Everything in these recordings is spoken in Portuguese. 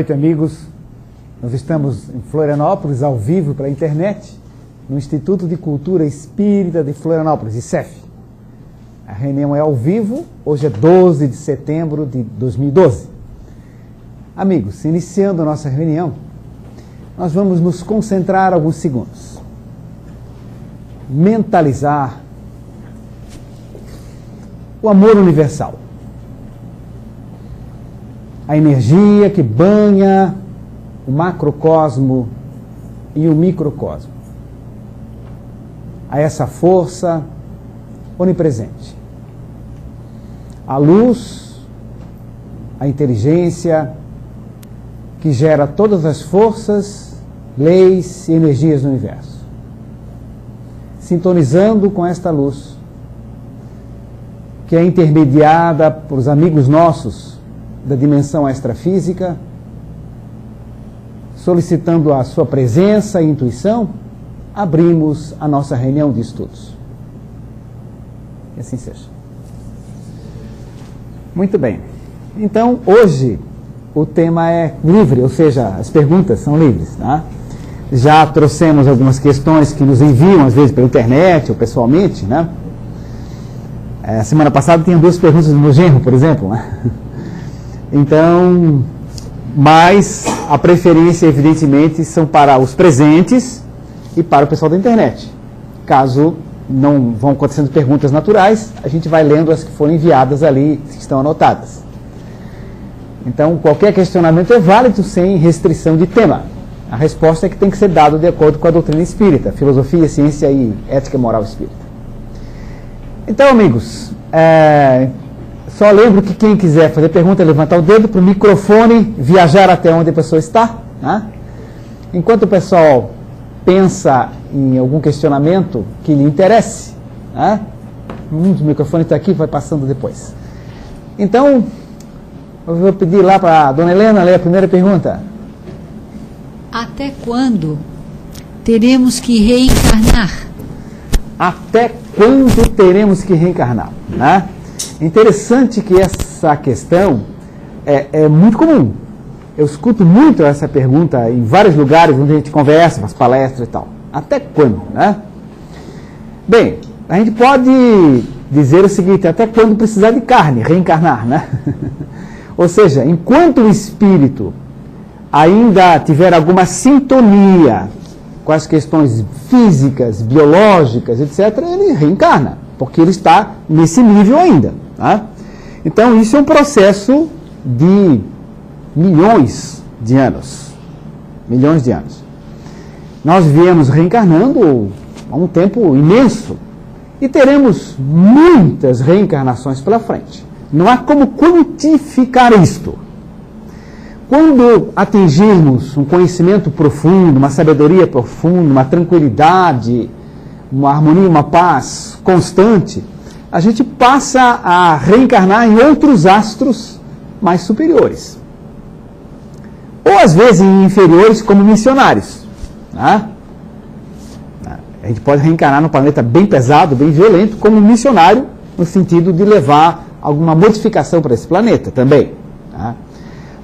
noite, amigos. Nós estamos em Florianópolis, ao vivo pela internet, no Instituto de Cultura Espírita de Florianópolis, ICEF. A reunião é ao vivo, hoje é 12 de setembro de 2012. Amigos, iniciando a nossa reunião, nós vamos nos concentrar alguns segundos. Mentalizar o amor universal. A energia que banha o macrocosmo e o microcosmo. A essa força onipresente. A luz, a inteligência que gera todas as forças, leis e energias do universo. Sintonizando com esta luz, que é intermediada por os amigos nossos da dimensão extrafísica, solicitando a sua presença e intuição, abrimos a nossa reunião de estudos. Que assim seja. Muito bem. Então, hoje, o tema é livre, ou seja, as perguntas são livres, tá? Já trouxemos algumas questões que nos enviam, às vezes, pela internet ou pessoalmente, né? Semana passada tinha 2 perguntas do meu genro, por exemplo, né? Então, mas a preferência, evidentemente, são para os presentes e para o pessoal da internet. Caso não vão acontecendo perguntas naturais, a gente vai lendo as que foram enviadas ali, que estão anotadas. Então, qualquer questionamento é válido sem restrição de tema. A resposta é que tem que ser dada de acordo com a doutrina espírita, filosofia, ciência e ética e moral espírita. Então, amigos, só lembro que quem quiser fazer pergunta, levantar o dedo para o microfone, viajar até onde a pessoa está, né? Enquanto o pessoal pensa em algum questionamento que lhe interesse, né? O microfone está aqui, vai passando depois. Então, eu vou pedir lá para a dona Helena ler a primeira pergunta. Até quando teremos que reencarnar? Até quando teremos que reencarnar, né? Interessante que essa questão é muito comum. Eu escuto muito essa pergunta em vários lugares onde a gente conversa, faz palestras e tal. Até quando, né? Bem, a gente pode dizer o seguinte: até quando precisar de carne, reencarnar, né? Ou seja, enquanto o espírito ainda tiver alguma sintonia com as questões físicas, biológicas, etc., ele reencarna, porque ele está nesse nível ainda. Tá? Então, isso é um processo de milhões de anos. Milhões de anos. Nós viemos reencarnando há um tempo imenso e teremos muitas reencarnações pela frente. Não há como quantificar isto. Quando atingirmos um conhecimento profundo, uma sabedoria profunda, uma tranquilidade, uma harmonia, uma paz constante, a gente passa a reencarnar em outros astros mais superiores. Ou às vezes em inferiores como missionários. Né? A gente pode reencarnar num planeta bem pesado, bem violento, como missionário, no sentido de levar alguma modificação para esse planeta também. Tá?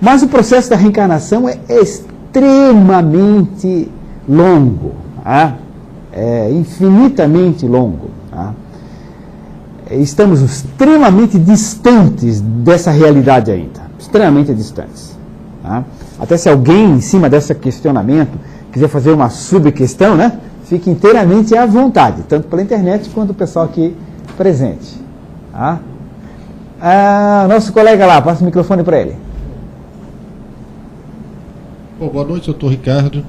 Mas o processo da reencarnação é extremamente longo, tá? É infinitamente longo. Tá? Estamos extremamente distantes dessa realidade ainda, extremamente distantes. Tá? Até se alguém, em cima desse questionamento, quiser fazer uma subquestão, né? Fique inteiramente à vontade, tanto pela internet quanto o pessoal aqui presente. Tá? Nosso colega lá, passa o microfone para ele. Bom, boa noite, doutor Ricardo.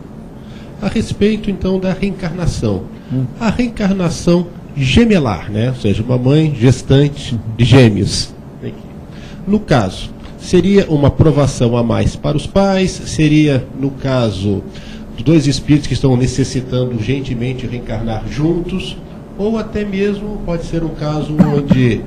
A respeito, então, da reencarnação. A reencarnação gemelar, né? Ou seja, uma mãe gestante de gêmeos. No caso, seria uma provação a mais para os pais? Seria, no caso, 2 espíritos que estão necessitando urgentemente reencarnar juntos? Ou até mesmo pode ser um caso onde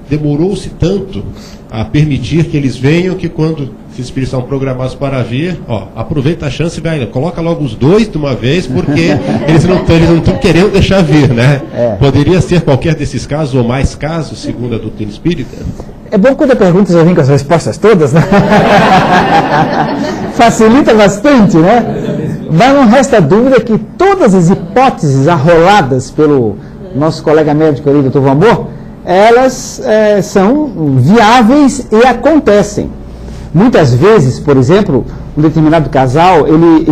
demorou-se tanto a permitir que eles venham que quando esses espíritos são programados para vir, aproveita a chance e vai, coloca logo os 2 de uma vez, porque eles não estão querendo deixar vir, né? Poderia ser qualquer desses casos ou mais casos, segundo a doutrina espírita? É bom quando a pergunta já vem com as respostas todas, né? Facilita bastante, né? Mas não resta dúvida que todas as hipóteses arroladas pelo nosso colega médico ali, Dr. Vambor, elas são viáveis e acontecem. Muitas vezes, por exemplo, um determinado casal, ele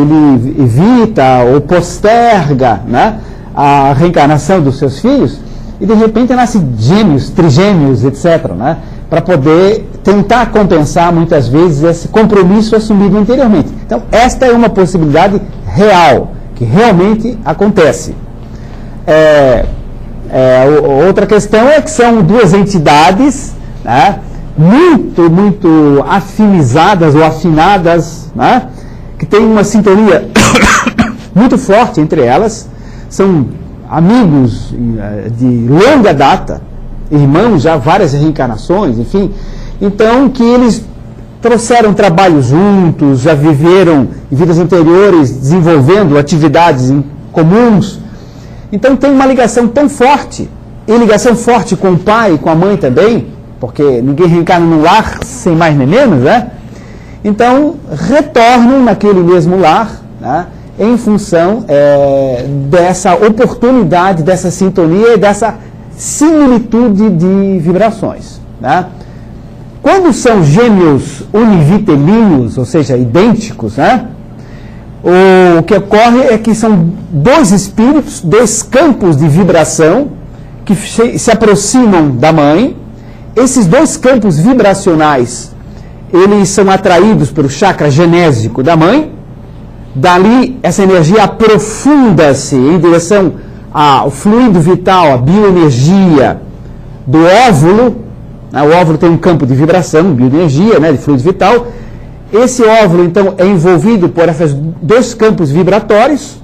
evita ou posterga, né, a reencarnação dos seus filhos e de repente nasce gêmeos, trigêmeos, etc., né, para poder tentar compensar muitas vezes esse compromisso assumido anteriormente. Então, esta é uma possibilidade real, que realmente acontece. Outra questão é que são duas entidades, né, muito afinizadas ou afinadas, né, que têm uma sintonia muito forte entre elas, são amigos de longa data, irmãos já várias reencarnações, enfim, então que eles trouxeram trabalho juntos, já viveram em vidas anteriores desenvolvendo atividades comuns, então tem uma ligação tão forte, e ligação forte com o pai e com a mãe também, porque ninguém reencarna no lar sem mais nem menos, né? Então retornam naquele mesmo lar, né, em função dessa oportunidade, dessa sintonia e dessa similitude de vibrações, né? Quando são gêmeos univitelinos, ou seja, idênticos, né, o que ocorre é que são dois espíritos, dois campos de vibração que se aproximam da mãe. Esses dois campos vibracionais, eles são atraídos pelo chakra genésico da mãe. Dali, essa energia aprofunda-se em direção ao fluido vital, a bioenergia do óvulo. O óvulo tem um campo de vibração, bioenergia, né, de fluido vital. Esse óvulo, então, é envolvido por esses dois campos vibratórios.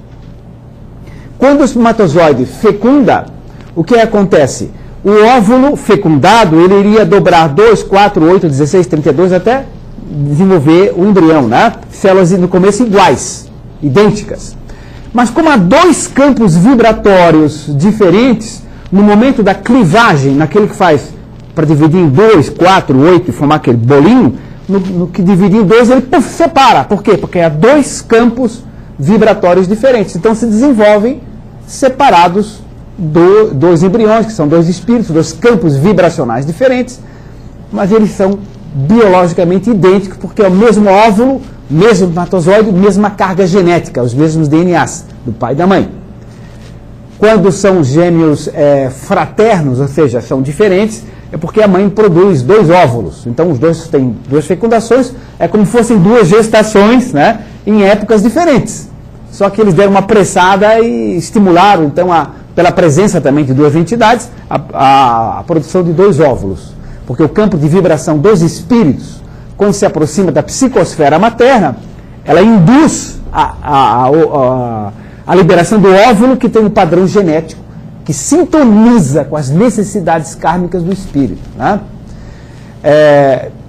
Quando o espermatozoide fecunda, o que acontece? O óvulo fecundado, ele iria dobrar 2, 4, 8, 16, 32, até desenvolver o embrião, né? Células no começo iguais, idênticas. Mas como há dois campos vibratórios diferentes, no momento da clivagem, naquele que faz para dividir em 2, 4, 8 e formar aquele bolinho, no que dividir em 2, ele separa. Por quê? Porque há dois campos vibratórios diferentes. Então se desenvolvem separados dois embriões, que são dois espíritos, dois campos vibracionais diferentes, mas eles são biologicamente idênticos, porque é o mesmo óvulo, mesmo espermatozoide, mesma carga genética, os mesmos DNAs do pai e da mãe. Quando são gêmeos fraternos, ou seja, são diferentes, é porque a mãe produz dois óvulos. Então os dois têm duas fecundações, é como se fossem duas gestações, né, em épocas diferentes. Só que eles deram uma pressada e estimularam, então, pela presença também de duas entidades, a produção de dois óvulos. Porque o campo de vibração dos espíritos, quando se aproxima da psicosfera materna, ela induz a liberação do óvulo, que tem um padrão genético, que sintoniza com as necessidades kármicas do espírito, né?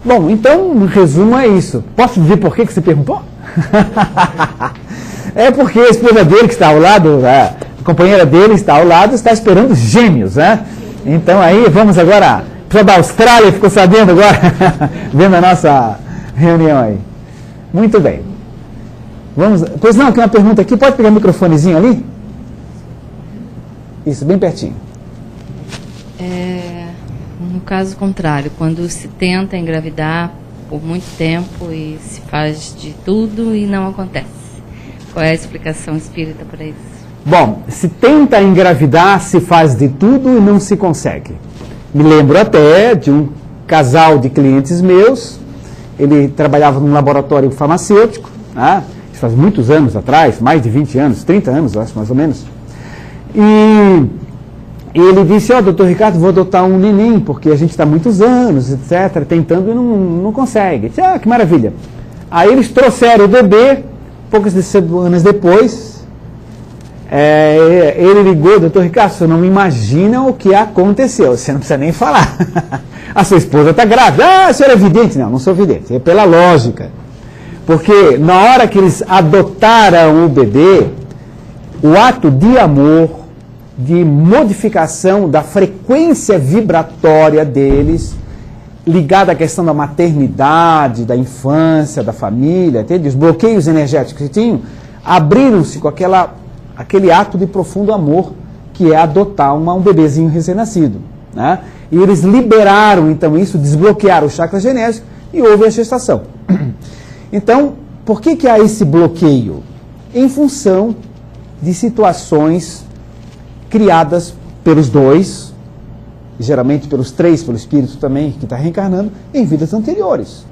Bom, então, em resumo, é isso. Posso dizer por que você perguntou? É porque a esposa dele, que está ao lado, a companheira dele está ao lado, está esperando gêmeos, né? Então aí, vamos agora, a pessoa da Austrália ficou sabendo agora, vendo a nossa reunião aí. Muito bem. Vamos, pois não, tem uma pergunta aqui, pode pegar o microfonezinho ali? Isso, bem pertinho. No caso contrário, quando se tenta engravidar por muito tempo e se faz de tudo e não acontece. Qual é a explicação espírita para isso? Bom, se tenta engravidar, se faz de tudo e não se consegue. Me lembro até de um casal de clientes meus, ele trabalhava num laboratório farmacêutico, né? Isso faz muitos anos atrás, mais de 20 anos, 30 anos, eu acho, mais ou menos. E ele disse, doutor Ricardo, vou adotar um neném, porque a gente está há muitos anos, etc., tentando e não consegue. Disse, que maravilha. Aí eles trouxeram o bebê, poucas semanas depois, ele ligou, doutor Ricardo, você não imagina o que aconteceu, você não precisa nem falar. A sua esposa está grávida. O senhor é vidente? Não sou vidente, é pela lógica. Porque na hora que eles adotaram o bebê, o ato de amor, de modificação da frequência vibratória deles, ligada à questão da maternidade, da infância, da família, entende? Os bloqueios energéticos que tinham, abriram-se com aquele ato de profundo amor, que é adotar um bebezinho recém-nascido, né? E eles liberaram, então, isso, desbloquearam o chakra genésico e houve a gestação. Então, por que há esse bloqueio? Em função de situações criadas pelos dois, geralmente pelos três, pelo espírito também, que está reencarnando, em vidas anteriores.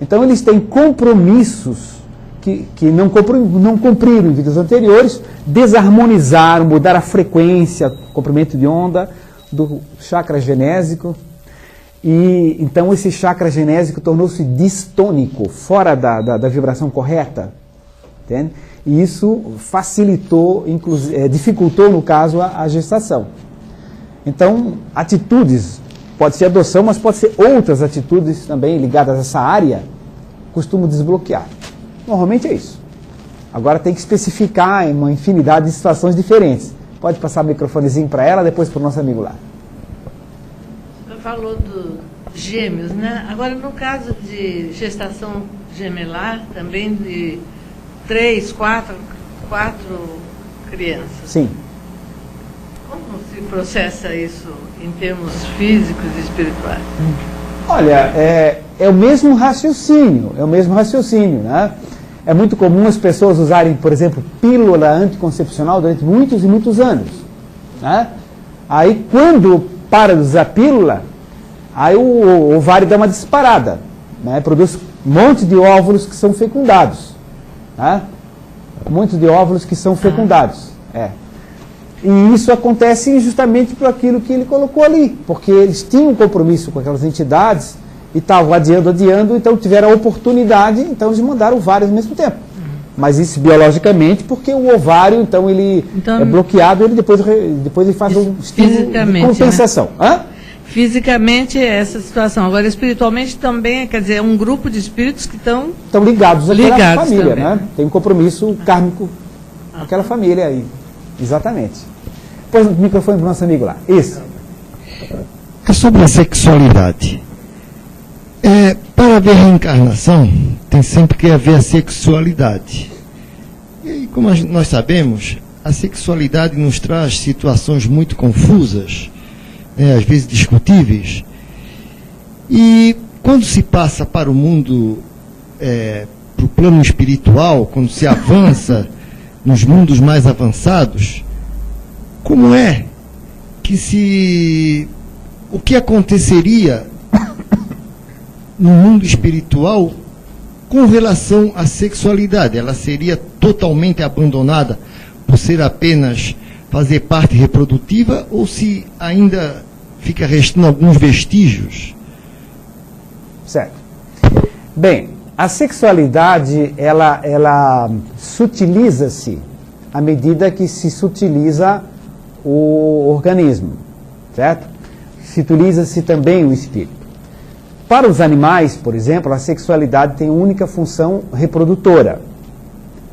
Então, eles têm compromissos que não cumpriram em vidas anteriores, desarmonizaram, mudaram a frequência, comprimento de onda do chakra genésico, e então esse chakra genésico tornou-se distônico, fora da vibração correta, entende? E isso facilitou, dificultou, no caso, a gestação. Então, atitudes, pode ser adoção, mas pode ser outras atitudes também ligadas a essa área, costumam desbloquear. Normalmente é isso. Agora tem que especificar em uma infinidade de situações diferentes. Pode passar o microfonezinho para ela, depois para o nosso amigo lá. O senhor falou dos gêmeos, né? Agora, no caso de gestação gemelar, também de 3, 4 crianças. Sim. Como se processa isso em termos físicos e espirituais? Olha, é o mesmo raciocínio, né? É muito comum as pessoas usarem, por exemplo, pílula anticoncepcional durante muitos e muitos anos, né? Aí, quando para de usar pílula, aí o ovário dá uma disparada, né? Produz um monte de óvulos que são fecundados, né? Muitos de óvulos que são fecundados, E isso acontece justamente por aquilo que ele colocou ali, porque eles tinham um compromisso com aquelas entidades e estavam adiando, então tiveram a oportunidade, então eles mandaram vários ao mesmo tempo. Mas isso biologicamente, porque o ovário, então ele é bloqueado, ele depois ele faz um estímulo de compensação. Né? Fisicamente é essa situação. Agora, espiritualmente também, quer dizer, é um grupo de espíritos que estão ligados àquela família, também, né? Tem um compromisso kármico com aquela família aí. Exatamente. Põe o microfone para o nosso amigo lá. Isso. É sobre a sexualidade. Para haver reencarnação, tem sempre que haver a sexualidade. E como nós sabemos, a sexualidade nos traz situações muito confusas, às vezes discutíveis. E quando se passa para o mundo, para o plano espiritual, quando se avança nos mundos mais avançados, como é que o que aconteceria no mundo espiritual com relação à sexualidade? Ela seria totalmente abandonada por ser apenas fazer parte reprodutiva, ou se ainda fica restando alguns vestígios? Certo. Bem, a sexualidade, ela sutiliza-se à medida que se sutiliza o organismo, certo? Sutiliza-se também o espírito. Para os animais, por exemplo, a sexualidade tem única função reprodutora.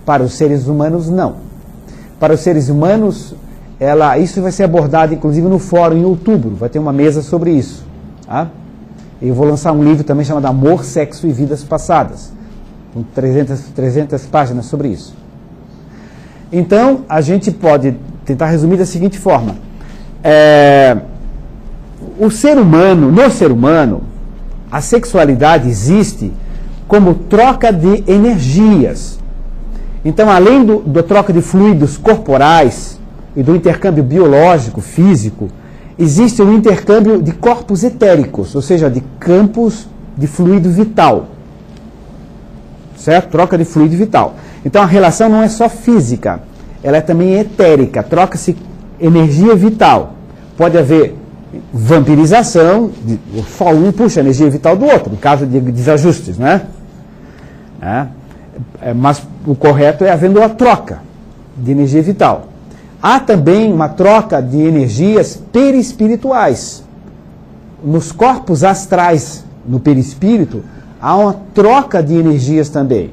Para os seres humanos, não. Para os seres humanos, isso vai ser abordado, inclusive, no fórum em outubro. Vai ter uma mesa sobre isso. Tá? Eu vou lançar um livro também chamado Amor, Sexo e Vidas Passadas, com 300 páginas sobre isso. Então, a gente pode tentar resumir da seguinte forma. No ser humano, a sexualidade existe como troca de energias. Então, além da troca de fluidos corporais e do intercâmbio biológico, físico, existe um intercâmbio de corpos etéricos, ou seja, de campos de fluido vital. Certo? Troca de fluido vital. Então, a relação não é só física, ela é também etérica, troca-se energia vital. Pode haver vampirização, só um puxa a energia vital do outro, no caso de desajustes, né? Mas o correto é havendo a troca de energia vital. Há também uma troca de energias perispirituais. Nos corpos astrais, no perispírito, há uma troca de energias também.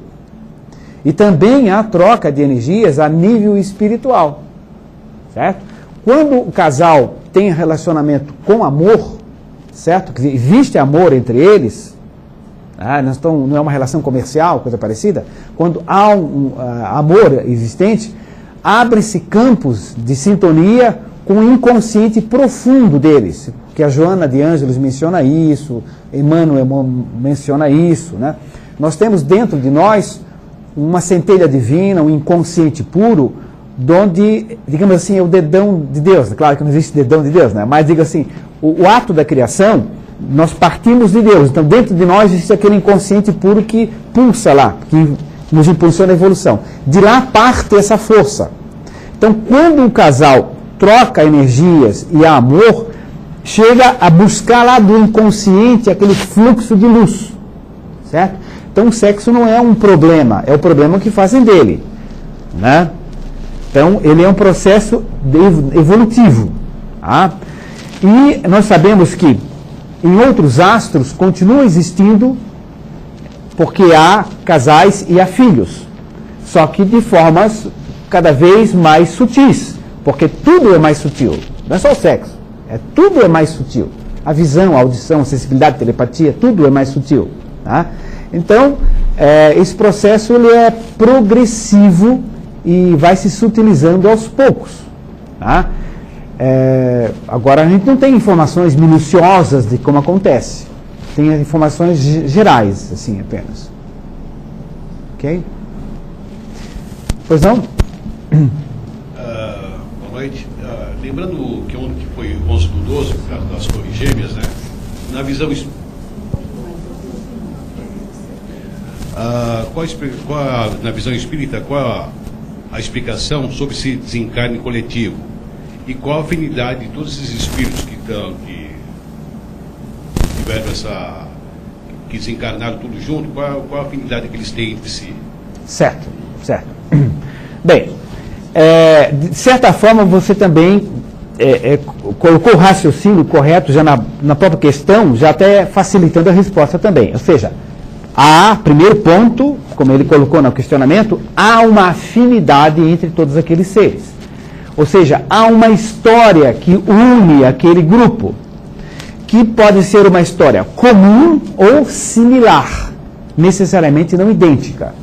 E também há troca de energias a nível espiritual. Certo? Quando o casal tem relacionamento com amor, certo? Quer dizer, existe amor entre eles, não é uma relação comercial, coisa parecida. Quando há amor existente, abre-se campos de sintonia com o inconsciente profundo deles, que a Joana de Ângeles menciona isso, Emmanuel menciona isso, né? Nós temos dentro de nós uma centelha divina, um inconsciente puro, onde, digamos assim, é o dedão de Deus. Claro que não existe dedão de Deus, né? Mas, diga assim, o ato da criação, nós partimos de Deus. Então, dentro de nós existe aquele inconsciente puro que pulsa lá, que nos impulsiona a evolução. De lá parte essa força. Então, quando um casal troca energias e há amor, chega a buscar lá do inconsciente aquele fluxo de luz, certo? Então, o sexo não é um problema, é o problema que fazem dele, né? Então, ele é um processo evolutivo, tá? E nós sabemos que em outros astros continua existindo, porque há casais e há filhos, só que de formas cada vez mais sutis, porque tudo é mais sutil, não é só o sexo, tudo é mais sutil. A visão, a audição, a sensibilidade, a telepatia, tudo é mais sutil, tá? Então, esse processo ele é progressivo e vai se sutilizando aos poucos, tá? Agora, a gente não tem informações minuciosas de como acontece. Tem informações gerais, assim, apenas. Ok? Pois não? Boa noite. Lembrando que ontem que foi 11/12, por causa das Torres Gêmeas, né? Na visão na visão espírita, qual a explicação sobre esse desencarne coletivo? E qual a afinidade de todos esses espíritos que tiveram que desencarnaram tudo junto, qual a afinidade que eles têm entre si? Certo. Bem, de certa forma você também colocou o raciocínio correto já na própria questão, já até facilitando a resposta também. Ou seja, primeiro ponto, como ele colocou no questionamento, há uma afinidade entre todos aqueles seres. Ou seja, há uma história que une aquele grupo, que pode ser uma história comum ou similar, necessariamente não idêntica.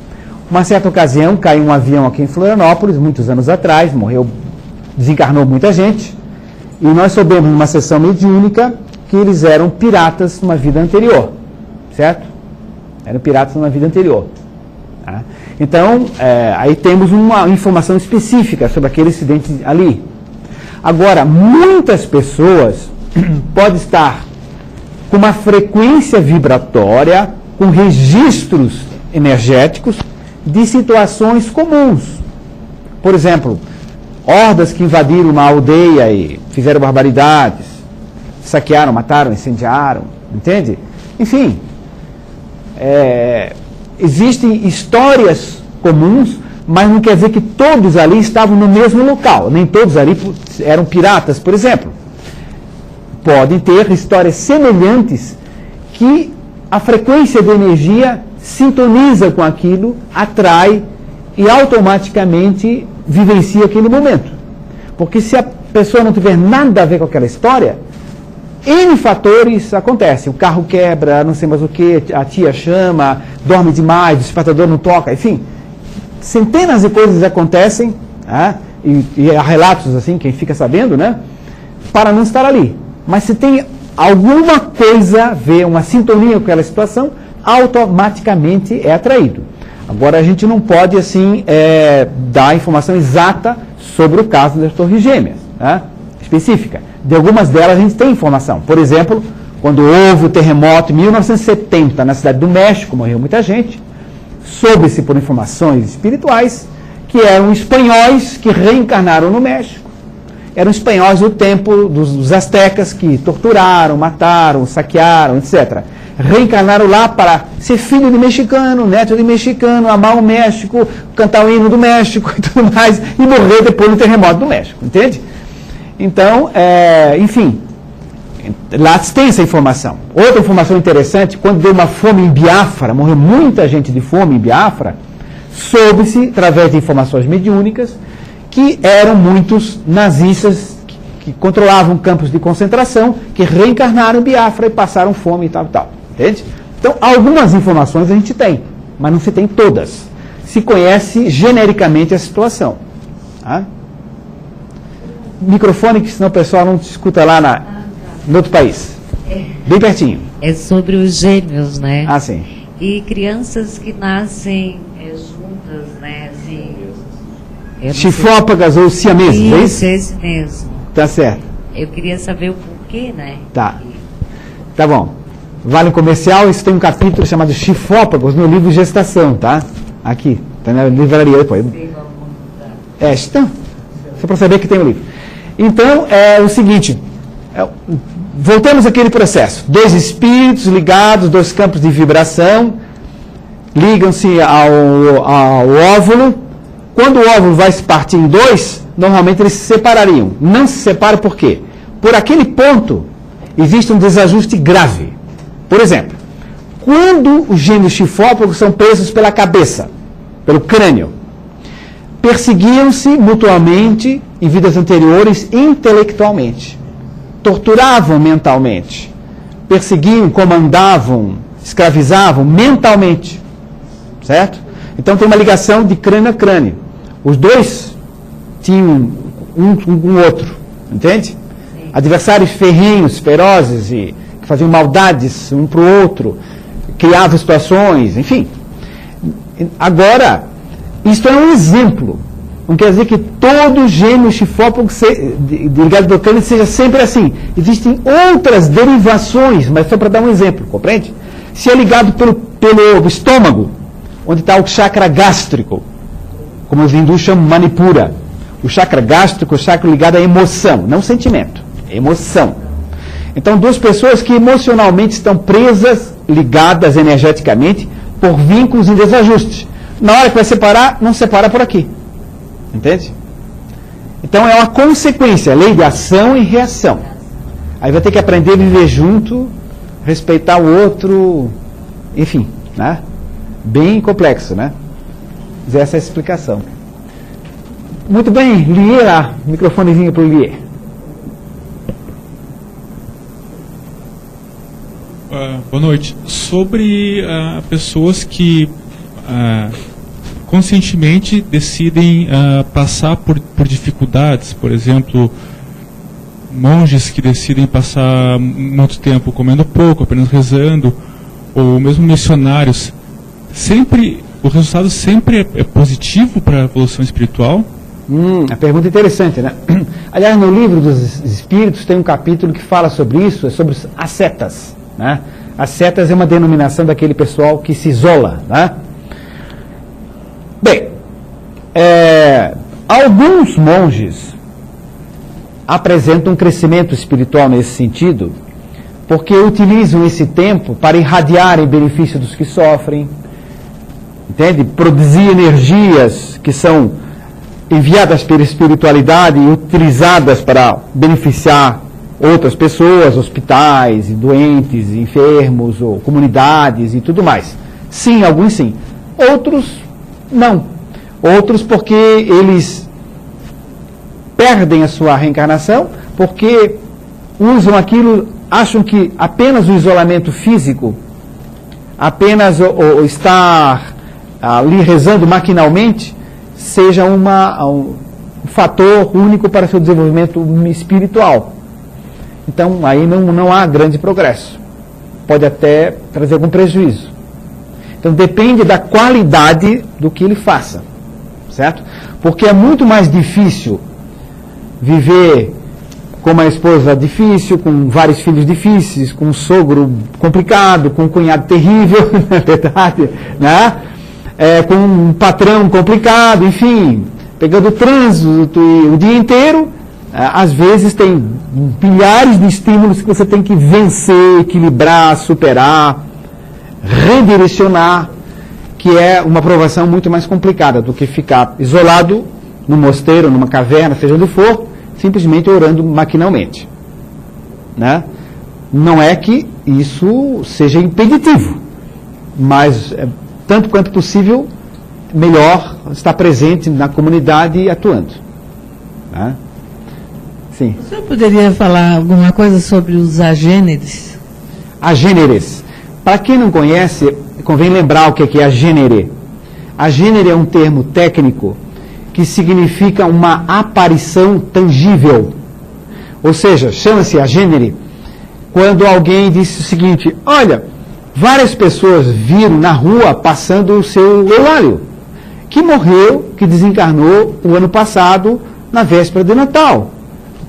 Uma certa ocasião, caiu um avião aqui em Florianópolis, muitos anos atrás, desencarnou muita gente, e nós soubemos numa sessão mediúnica que eles eram piratas numa vida anterior, certo? Eram piratas numa vida anterior. Tá? Então, aí temos uma informação específica sobre aquele acidente ali. Agora, muitas pessoas podem estar com uma frequência vibratória, com registros energéticos de situações comuns. Por exemplo, hordas que invadiram uma aldeia e fizeram barbaridades, saquearam, mataram, incendiaram, entende? Enfim, existem histórias comuns, mas não quer dizer que todos ali estavam no mesmo local. Nem todos ali eram piratas, por exemplo. Podem ter histórias semelhantes que a frequência de energia sintoniza com aquilo, atrai e automaticamente vivencia aquele momento. Porque se a pessoa não tiver nada a ver com aquela história, N fatores acontecem. O carro quebra, não sei mais o que, a tia chama, dorme demais, o despertador não toca, enfim. Centenas de coisas acontecem, e há relatos assim, quem fica sabendo, né? Para não estar ali. Mas se tem alguma coisa a ver, uma sintonia com aquela situação, automaticamente é atraído. Agora a gente não pode assim dar a informação exata sobre o caso das Torres Gêmeas, específica. De algumas delas a gente tem informação. Por exemplo, quando houve o terremoto em 1970 na cidade do México, morreu muita gente, soube-se por informações espirituais que eram espanhóis que reencarnaram no México. Eram espanhóis do tempo dos astecas que torturaram, mataram, saquearam, etc. Reencarnaram lá para ser filho de mexicano, neto de mexicano, amar o México, cantar o hino do México e tudo mais, e morrer depois no terremoto do México, entende? Então, enfim, lá tem essa informação. Outra informação interessante, quando deu uma fome em Biafra, morreu muita gente de fome em Biafra, soube-se, através de informações mediúnicas, que eram muitos nazistas que controlavam campos de concentração, que reencarnaram em Biafra e passaram fome e tal, entende? Então, algumas informações a gente tem, mas não se tem todas. Se conhece genericamente a situação. Tá? Microfone, que senão o pessoal não te escuta lá no outro país. Bem pertinho. É sobre os gêmeos, né? Ah, sim. E crianças que nascem juntas, né? Assim, chifrópagas ou siameses, é isso? Isso, esse mesmo. Tá certo. Eu queria saber o porquê, né? Tá. Tá bom. Vale comercial, isso tem um capítulo chamado Chifrópagos no livro Gestação, tá? Aqui, tá na livraria depois. Então, só para saber que tem o livro. Então, é o seguinte, voltamos àquele processo. Dois espíritos ligados, dois campos de vibração, ligam-se ao óvulo. Quando o óvulo vai se partir em dois, normalmente eles se separariam. Não se separam por quê? Por aquele ponto, existe um desajuste grave. Por exemplo, quando os gêmeos chifrópagos são presos pela cabeça, pelo crânio, perseguiam-se mutuamente em vidas anteriores intelectualmente, torturavam mentalmente, perseguiam, comandavam, escravizavam mentalmente, certo? Então tem uma ligação de crânio a crânio. Os dois tinham um outro, entende? Sim. Adversários ferrenhos, ferozes e que faziam maldades um para o outro, criavam situações, enfim. Agora, isto é um exemplo. Não quer dizer que todo gêmeo chifrópago ligado ao crânio seja sempre assim. Existem outras derivações, mas só para dar um exemplo, compreende? Se é ligado pelo estômago, onde está o chakra gástrico, como os hindus chamam Manipura. O chakra gástrico é o chakra ligado à emoção, não sentimento, é emoção. Então, duas pessoas que emocionalmente estão presas, ligadas energeticamente, por vínculos em desajuste. Na hora que vai separar, não separa por aqui. Entende? Então, é uma consequência, lei de ação e reação. Aí vai ter que aprender a viver junto, respeitar o outro, enfim, né? Bem complexo, né? Mas essa é a explicação. Muito bem, Lier, microfonezinho para o Lier. Boa noite. Sobre pessoas que conscientemente decidem passar por dificuldades, por exemplo, monges que decidem passar muito tempo comendo pouco, apenas rezando, ou mesmo missionários, o resultado sempre é positivo para a evolução espiritual? A pergunta interessante, né? Aliás, no livro dos Espíritos tem um capítulo que fala sobre isso, é sobre os ascetas, né? Ascetas é uma denominação daquele pessoal que se isola, né? Bem, alguns monges apresentam um crescimento espiritual nesse sentido, porque utilizam esse tempo para irradiar em benefício dos que sofrem, entende? Produzir energias que são enviadas pela espiritualidade e utilizadas para beneficiar outras pessoas, hospitais, doentes, enfermos, ou comunidades e tudo mais. Sim, alguns sim. Outros não. Outros porque eles perdem a sua reencarnação, porque usam aquilo, acham que apenas o isolamento físico, apenas o estar ali rezando maquinalmente, seja um fator único para seu desenvolvimento espiritual. Então, aí não há grande progresso. Pode até trazer algum prejuízo. Então, depende da qualidade do que ele faça, certo? Porque é muito mais difícil viver com uma esposa difícil, com vários filhos difíceis, com um sogro complicado, com um cunhado terrível, na verdade, né? Com um patrão complicado, enfim, pegando trânsito o dia inteiro. Às vezes tem milhares de estímulos que você tem que vencer, equilibrar, superar, redirecionar, que é uma provação muito mais complicada do que ficar isolado num mosteiro, numa caverna, seja onde for, simplesmente orando maquinalmente, né? Não é que isso seja impeditivo, mas tanto quanto possível, melhor estar presente na comunidade e atuando, né? Sim. O senhor poderia falar alguma coisa sobre os agêneres? Agêneres. Para quem não conhece, convém lembrar o que é agênere. Agênere é um termo técnico que significa uma aparição tangível. Ou seja, chama-se agênere quando alguém disse o seguinte: olha, várias pessoas viram na rua passando o seu Eulálio, que morreu, que desencarnou o ano passado, na véspera de Natal.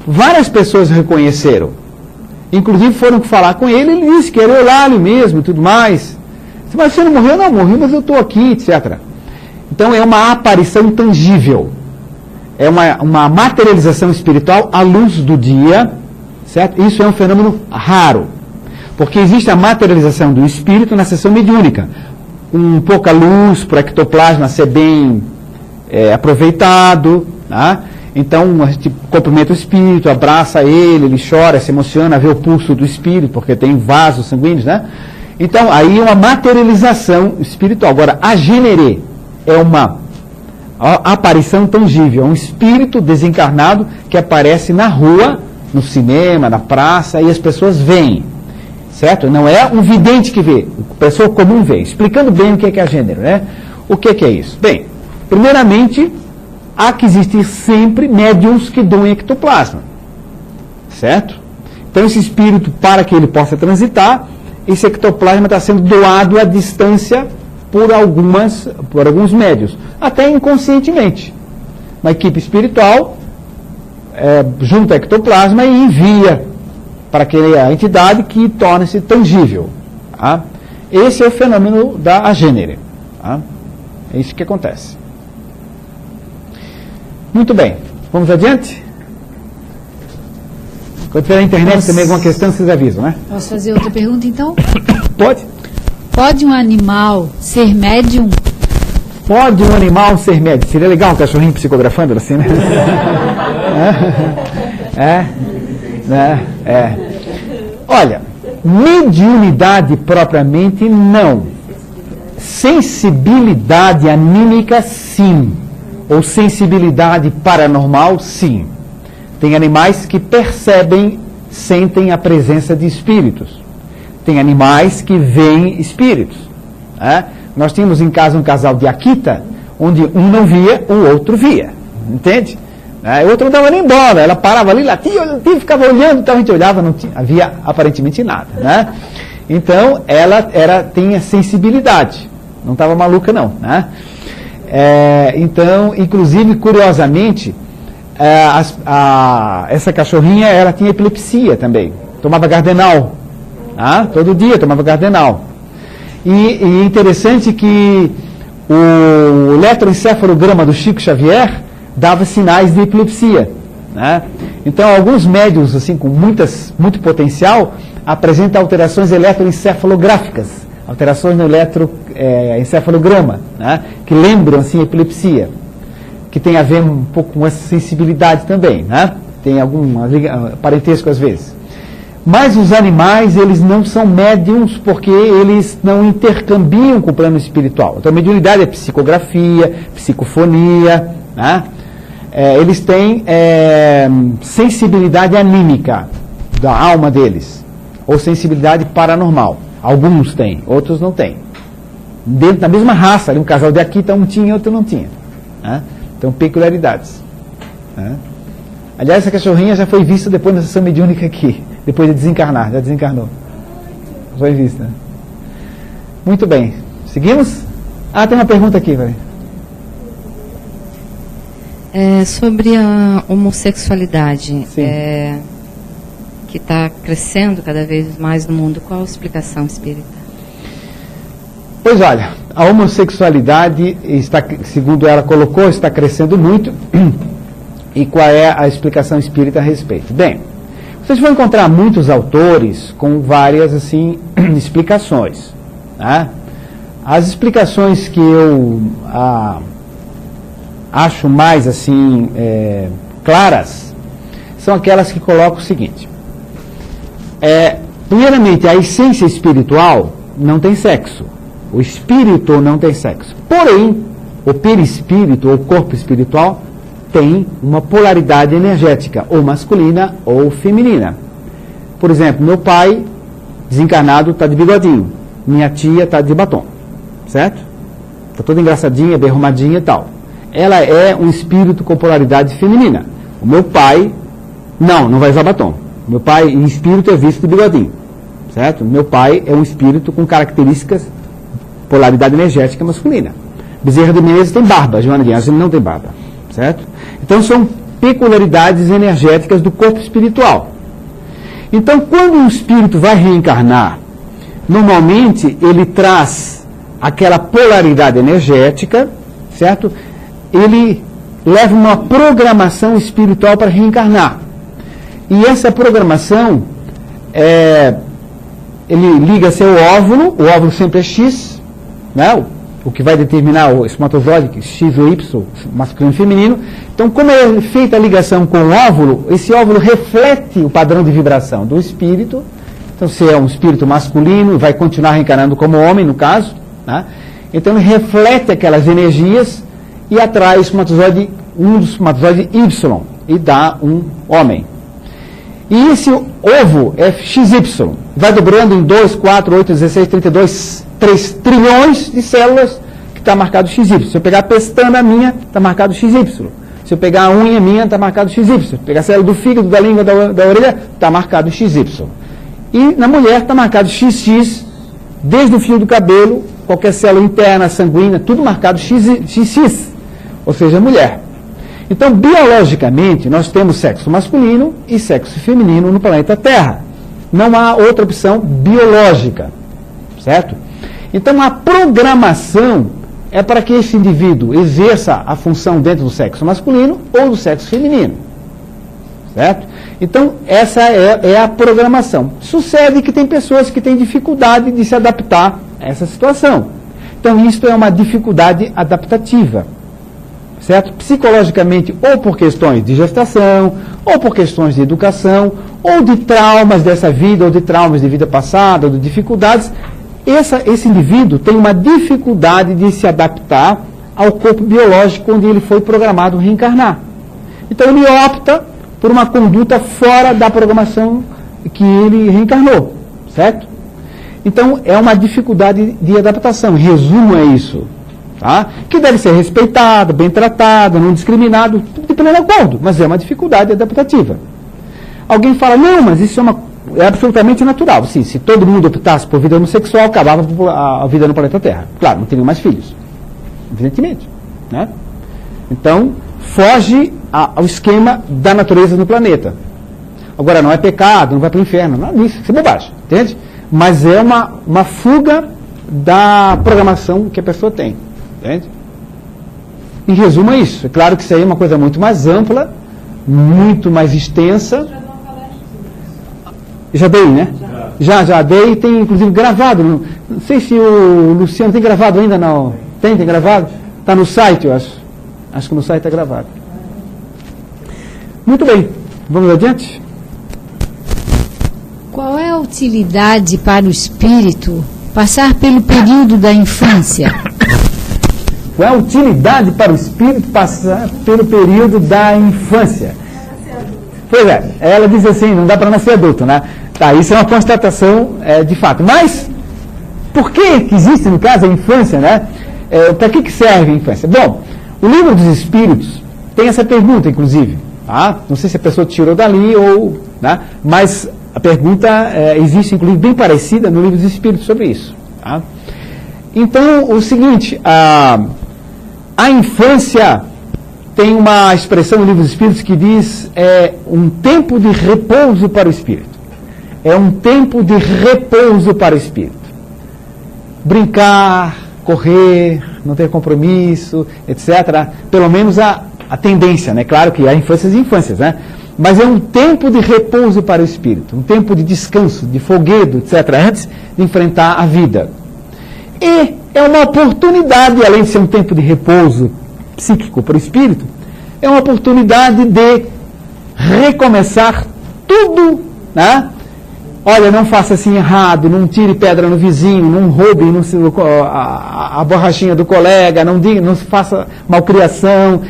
Várias pessoas reconheceram. Inclusive foram falar com ele, ele disse que era Eulálio mesmo e tudo mais. Mas você não morreu? Não, morri, mas eu estou aqui, etc. Então é uma aparição tangível. É uma materialização espiritual à luz do dia, certo? Isso é um fenômeno raro. Porque existe a materialização do espírito na sessão mediúnica. Com pouca luz, para o ectoplasma ser bem aproveitado. Tá? Então a gente cumprimenta o espírito, abraça ele chora, se emociona, vê o pulso do espírito, porque tem vasos sanguíneos, né? Então aí é uma materialização espiritual. Agora, agênere é uma aparição tangível, é um espírito desencarnado que aparece na rua, no cinema, na praça, e as pessoas veem. Certo? Não é um vidente que vê, a pessoa comum vê. Explicando bem o que é agênero, né? O que é isso? Bem, primeiramente, há que existir sempre médiuns que doem ectoplasma. Certo? Então, esse espírito, para que ele possa transitar, esse ectoplasma está sendo doado à distância por alguns médiuns, até inconscientemente. Uma equipe espiritual junta ectoplasma e envia para aquela entidade que torna-se tangível. Tá? Esse é o fenômeno da agênere. Tá? É isso que acontece. Muito bem. Vamos adiante? Quando tiver na internet também alguma questão, vocês avisam, né? Posso fazer outra pergunta, então? Pode. Pode um animal ser médium? Pode um animal ser médium? Seria legal um cachorrinho psicografando assim, né? Olha, mediunidade propriamente não. Sensibilidade anímica, sim. Ou sensibilidade paranormal, sim. Tem animais que percebem, sentem a presença de espíritos. Tem animais que veem espíritos. Né? Nós tínhamos em casa um casal de Akita, onde um não via, o outro via. Entende? O outro não estava nem embora, ela parava ali, latia, ficava olhando, então a gente olhava, não havia aparentemente nada. Né? Então, ela tinha sensibilidade, não estava maluca não. Né? Então, inclusive, curiosamente, essa cachorrinha, ela tinha epilepsia também, tomava Gardenal, todo dia tomava Gardenal. E interessante que o eletroencefalograma do Chico Xavier dava sinais de epilepsia. Né? Então, alguns médiuns assim, com muito potencial apresentam alterações eletroencefalográficas, alterações no eletroencefalograma, né? Que lembram assim, epilepsia, que tem a ver um pouco com essa sensibilidade também. Né? Tem algum parentesco às vezes. Mas os animais, eles não são médiums porque eles não intercambiam com o plano espiritual. Então, a mediunidade é psicografia, psicofonia, né? Eles têm sensibilidade anímica da alma deles, ou sensibilidade paranormal. Alguns têm, outros não têm. Dentro da mesma raça, ali um casal de Akita, um tinha, outro não tinha. Né? Então, peculiaridades. Né? Aliás, essa cachorrinha já foi vista depois na sessão mediúnica aqui, depois de desencarnar, já desencarnou. Foi vista. Muito bem. Seguimos? Tem uma pergunta aqui, velho. Sobre a homossexualidade, que está crescendo cada vez mais no mundo, qual a explicação espírita? Pois olha, a homossexualidade, segundo ela colocou, está crescendo muito. E qual é a explicação espírita a respeito? Bem, vocês vão encontrar muitos autores com várias assim, explicações. Né? As explicações que eu acho mais assim claras são aquelas que colocam o seguinte: primeiramente, a essência espiritual não tem sexo, o espírito não tem sexo, porém o perispírito ou corpo espiritual tem uma polaridade energética, ou masculina ou feminina. Por exemplo, meu pai, desencarnado, está de bigodinho. Minha tia está de batom. Certo? Está toda engraçadinha, bem arrumadinha e tal. Ela é um espírito com polaridade feminina. O meu pai, não vai usar batom. Meu pai, em espírito, é visto de bigodinho. Certo? Meu pai é um espírito com características, polaridade energética masculina. Bezerra de Menezes tem barba, Joana de Ângeles não tem barba. Certo? Então são peculiaridades energéticas do corpo espiritual. Então, quando um espírito vai reencarnar, normalmente ele traz aquela polaridade energética, certo? Ele leva uma programação espiritual para reencarnar. E essa programação, ele liga-se ao óvulo, o óvulo sempre é X, né? O que vai determinar o espermatozoide, X ou Y, masculino e feminino. Então, como é feita a ligação com o óvulo, esse óvulo reflete o padrão de vibração do espírito. Então, se é um espírito masculino, vai continuar reencarnando como homem, no caso, né? Então, ele reflete aquelas energias e atrai o espermatozoide, um dos espermatozoides Y, e dá um homem. E esse ovo é XY, vai dobrando em 2, 4, 8, 16, 32, 3 trilhões de células, que está marcado XY. Se eu pegar a pestana minha, está marcado XY. Se eu pegar a unha minha, está marcado XY. Se eu pegar a célula do fígado, da língua, da orelha, está marcado XY. E na mulher está marcado XX, desde o fio do cabelo, qualquer célula interna, sanguínea, tudo marcado XX, ou seja, mulher. Então, biologicamente, nós temos sexo masculino e sexo feminino no planeta Terra. Não há outra opção biológica, certo? Então, a programação é para que esse indivíduo exerça a função dentro do sexo masculino ou do sexo feminino, certo? Então, essa é a programação. Sucede que tem pessoas que têm dificuldade de se adaptar a essa situação. Então, isto é uma dificuldade adaptativa. Certo? Psicologicamente, ou por questões de gestação, ou por questões de educação, ou de traumas dessa vida, ou de traumas de vida passada, ou de dificuldades, esse indivíduo tem uma dificuldade de se adaptar ao corpo biológico onde ele foi programado reencarnar. Então ele opta por uma conduta fora da programação que ele reencarnou, certo? Então é uma dificuldade de adaptação. Em resumo, é isso. Tá? Que deve ser respeitado, bem tratado, não discriminado, de pleno acordo, mas é uma dificuldade adaptativa. Alguém fala, não, mas isso é absolutamente natural. Sim, se todo mundo optasse por vida homossexual, acabava a vida no planeta Terra. Claro, não teriam mais filhos, evidentemente. Né? Então, foge ao esquema da natureza no planeta. Agora, não é pecado, não vai para o inferno, nada disso, isso é bobagem, entende? Mas é uma fuga da programação que a pessoa tem. Entende? Em resumo é isso. É claro que isso aí é uma coisa muito mais ampla, muito mais extensa. Já dei, né? Já dei, tem inclusive gravado. Não sei se o Luciano tem gravado ainda, não. Tem gravado? Está no site, eu acho. Acho que no site está gravado. Muito bem, vamos adiante? Qual é a utilidade para o espírito passar pelo período da infância? Qual é a utilidade para o espírito passar pelo período da infância? Pois é, ela diz assim, não dá para nascer adulto, né? Tá, isso é uma constatação de fato. Mas, por que existe, no caso, a infância, né? Para que serve a infância? Bom, o Livro dos Espíritos tem essa pergunta, inclusive. Tá? Não sei se a pessoa tirou dali ou... Né? Mas a pergunta existe, inclusive, bem parecida no Livro dos Espíritos sobre isso. Tá? Então, o seguinte... A infância tem uma expressão no Livro dos Espíritos que diz um tempo de repouso para o espírito. É um tempo de repouso para o espírito. Brincar, correr, não ter compromisso, etc. Pelo menos a tendência, né? Claro que há infâncias e infâncias, né? Mas é um tempo de repouso para o espírito, um tempo de descanso, de folguedo, etc. Antes de enfrentar a vida. E é uma oportunidade, além de ser um tempo de repouso psíquico para o espírito, é uma oportunidade de recomeçar tudo, né? Olha, não faça assim errado, não tire pedra no vizinho, não roube a borrachinha do colega, não faça malcriação.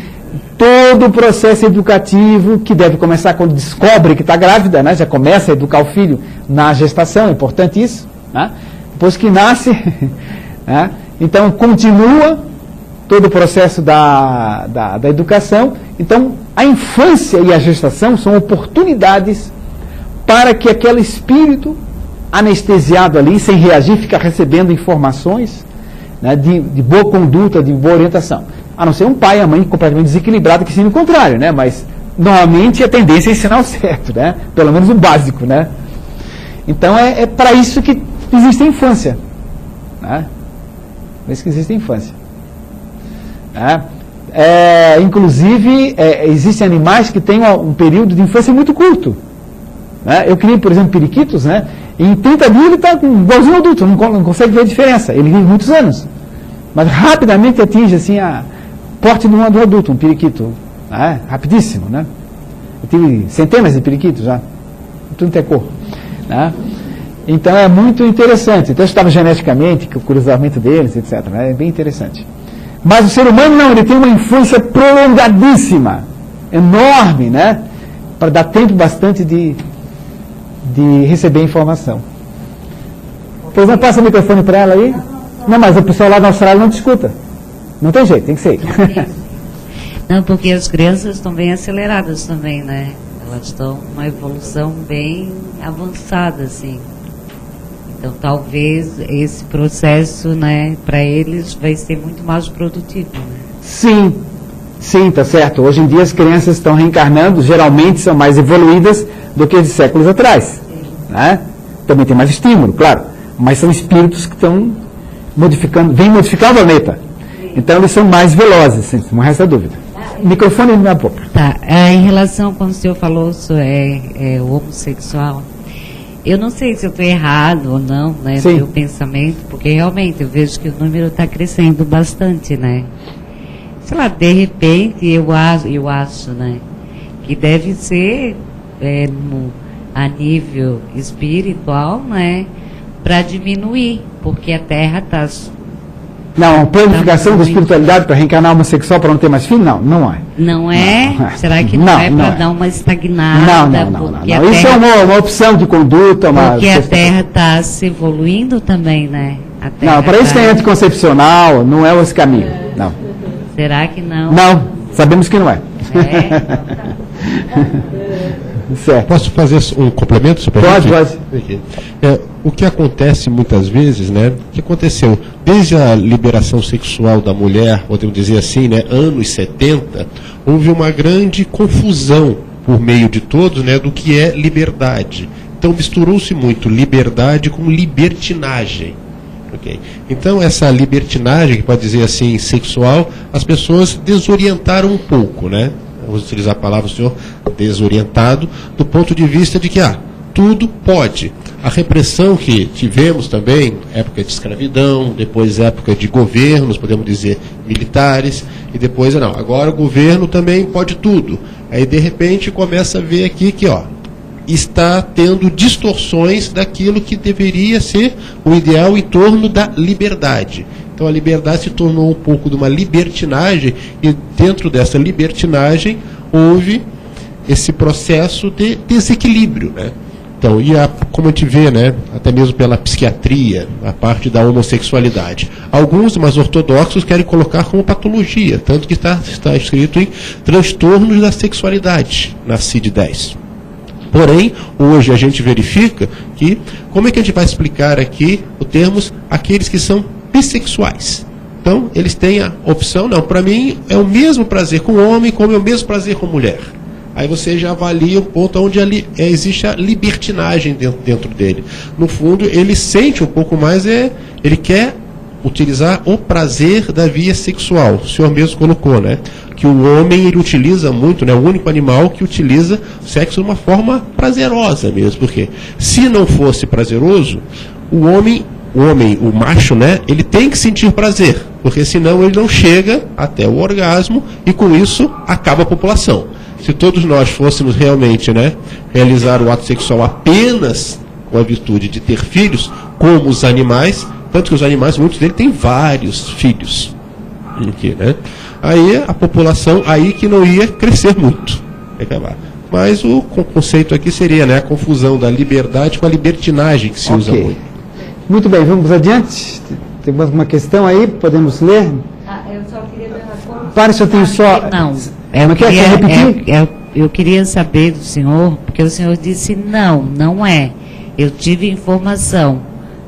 todo o processo educativo, que deve começar quando descobre que está grávida, né? Já começa a educar o filho na gestação, é importante isso, né? Depois que nasce, né? Então continua todo o processo da educação. Então a infância e a gestação são oportunidades para que aquele espírito anestesiado ali, sem reagir, fica recebendo informações, né, de boa conduta, de boa orientação. A não ser um pai e a mãe completamente desequilibrados que ensinam o contrário, né? Mas normalmente a tendência é ensinar o certo, né? Pelo menos o básico, né? Então é para isso que existe a infância, né? Por isso que existe a infância, né? Inclusive existem animais que têm um período de infância muito curto, né? Eu criei, por exemplo, periquitos, né? Em 30 dias ele está igualzinho ao adulto, não consegue ver a diferença. Ele vive muitos anos, mas rapidamente atinge assim a porte do adulto, um periquito, né? Rapidíssimo, né? Eu tive centenas de periquitos já, tudo tem cor, né? Então é muito interessante. Então eu estava geneticamente, o cruzamento deles, etc. Né? É bem interessante. Mas o ser humano não, ele tem uma infância prolongadíssima, enorme, né? Para dar tempo bastante de receber informação. Pois não, passa o microfone para ela aí. Não, mas o pessoal lá na Austrália não te escuta. Não tem jeito, tem que ser. Não, porque as crianças estão bem aceleradas também, né? Elas estão uma evolução bem avançada, assim. Então, talvez esse processo, né, para eles vai ser muito mais produtivo, né? Sim, sim, tá certo. Hoje em dia as crianças estão reencarnando, geralmente são mais evoluídas do que de séculos atrás, né? Também tem mais estímulo, claro, mas são espíritos que estão vêm modificar o planeta. Então eles são mais velozes, não resta dúvida. Microfone na minha boca. Tá, em relação quando o senhor falou sobre o homossexual, eu não sei se eu estou errado ou não, né, no meu pensamento, porque realmente eu vejo que o número está crescendo bastante, né? Sei lá, de repente eu acho, né, que deve ser a nível espiritual, né, para diminuir, porque a Terra está... Não, a planificação da espiritualidade para reencarnar homossexual para não ter mais filho? Não, não é. Não é? Não. Será que não é para dar uma estagnada? Não. Isso é uma opção de conduta. Porque a Terra está se evoluindo também, né? Não, para isso tem anticoncepcional, não é esse caminho. Não. Será que não? Não, sabemos que não é. Certo. Posso fazer um complemento? Pode. O que acontece muitas vezes, né? O que aconteceu? Desde a liberação sexual da mulher, podemos dizer assim, né? Anos 70, houve uma grande confusão por meio de todos, né? Do que é liberdade. Então misturou-se muito liberdade com libertinagem. Okay? Então essa libertinagem, que pode dizer assim, sexual, as pessoas desorientaram um pouco, né? Vamos utilizar a palavra, o senhor, desorientado, do ponto de vista de que, tudo pode. A repressão que tivemos também, época de escravidão, depois época de governos, podemos dizer, militares, e depois, agora o governo também pode tudo. Aí, de repente, começa a ver aqui que, está tendo distorções daquilo que deveria ser o ideal em torno da liberdade. Então a liberdade se tornou um pouco de uma libertinagem, e dentro dessa libertinagem houve esse processo de desequilíbrio, né? Então, como a gente vê, né, até mesmo pela psiquiatria, a parte da homossexualidade. Alguns mais ortodoxos querem colocar como patologia, tanto que está escrito em transtornos da sexualidade, na CID-10. Porém, hoje a gente verifica que, como é que a gente vai explicar aqui o termos aqueles que são bissexuais? Então, eles têm a opção, para mim é o mesmo prazer com homem como é o mesmo prazer com mulher. Aí você já avalia o ponto onde existe a libertinagem dentro dele. No fundo, ele sente um pouco mais, ele quer utilizar o prazer da via sexual. O senhor mesmo colocou, né? Que o homem, ele utiliza muito, né? O único animal que utiliza o sexo de uma forma prazerosa mesmo. Porque se não fosse prazeroso, o macho, né? Ele tem que sentir prazer. Porque senão ele não chega até o orgasmo e com isso acaba a população. Se todos nós fôssemos realmente, né, realizar o ato sexual apenas com a virtude de ter filhos, como os animais, tanto que os animais, muitos deles têm vários filhos. aqui, né? Aí a população, aí que não ia crescer muito. Mas o conceito aqui seria, né, a confusão da liberdade com a libertinagem que se usa muito. Muito bem, vamos adiante. Tem mais uma questão aí? Podemos ler? Eu só queria ver Para, se eu tenho só... Não. Quer repetir? Eu queria saber do senhor, porque o senhor disse não é. Eu tive informação.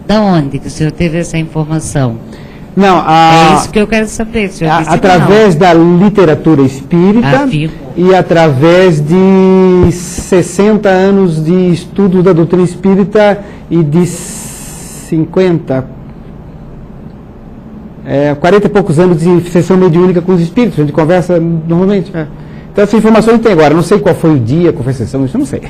Da onde que o senhor teve essa informação? Não, é isso que eu quero saber. O senhor disse através da literatura espírita e através de 60 anos de estudo da doutrina espírita e de 40 e poucos anos de sessão mediúnica com os espíritos, a gente conversa normalmente. Então, essa informação a gente tem agora. Não sei qual foi o dia, qual foi a sessão, isso eu não sei.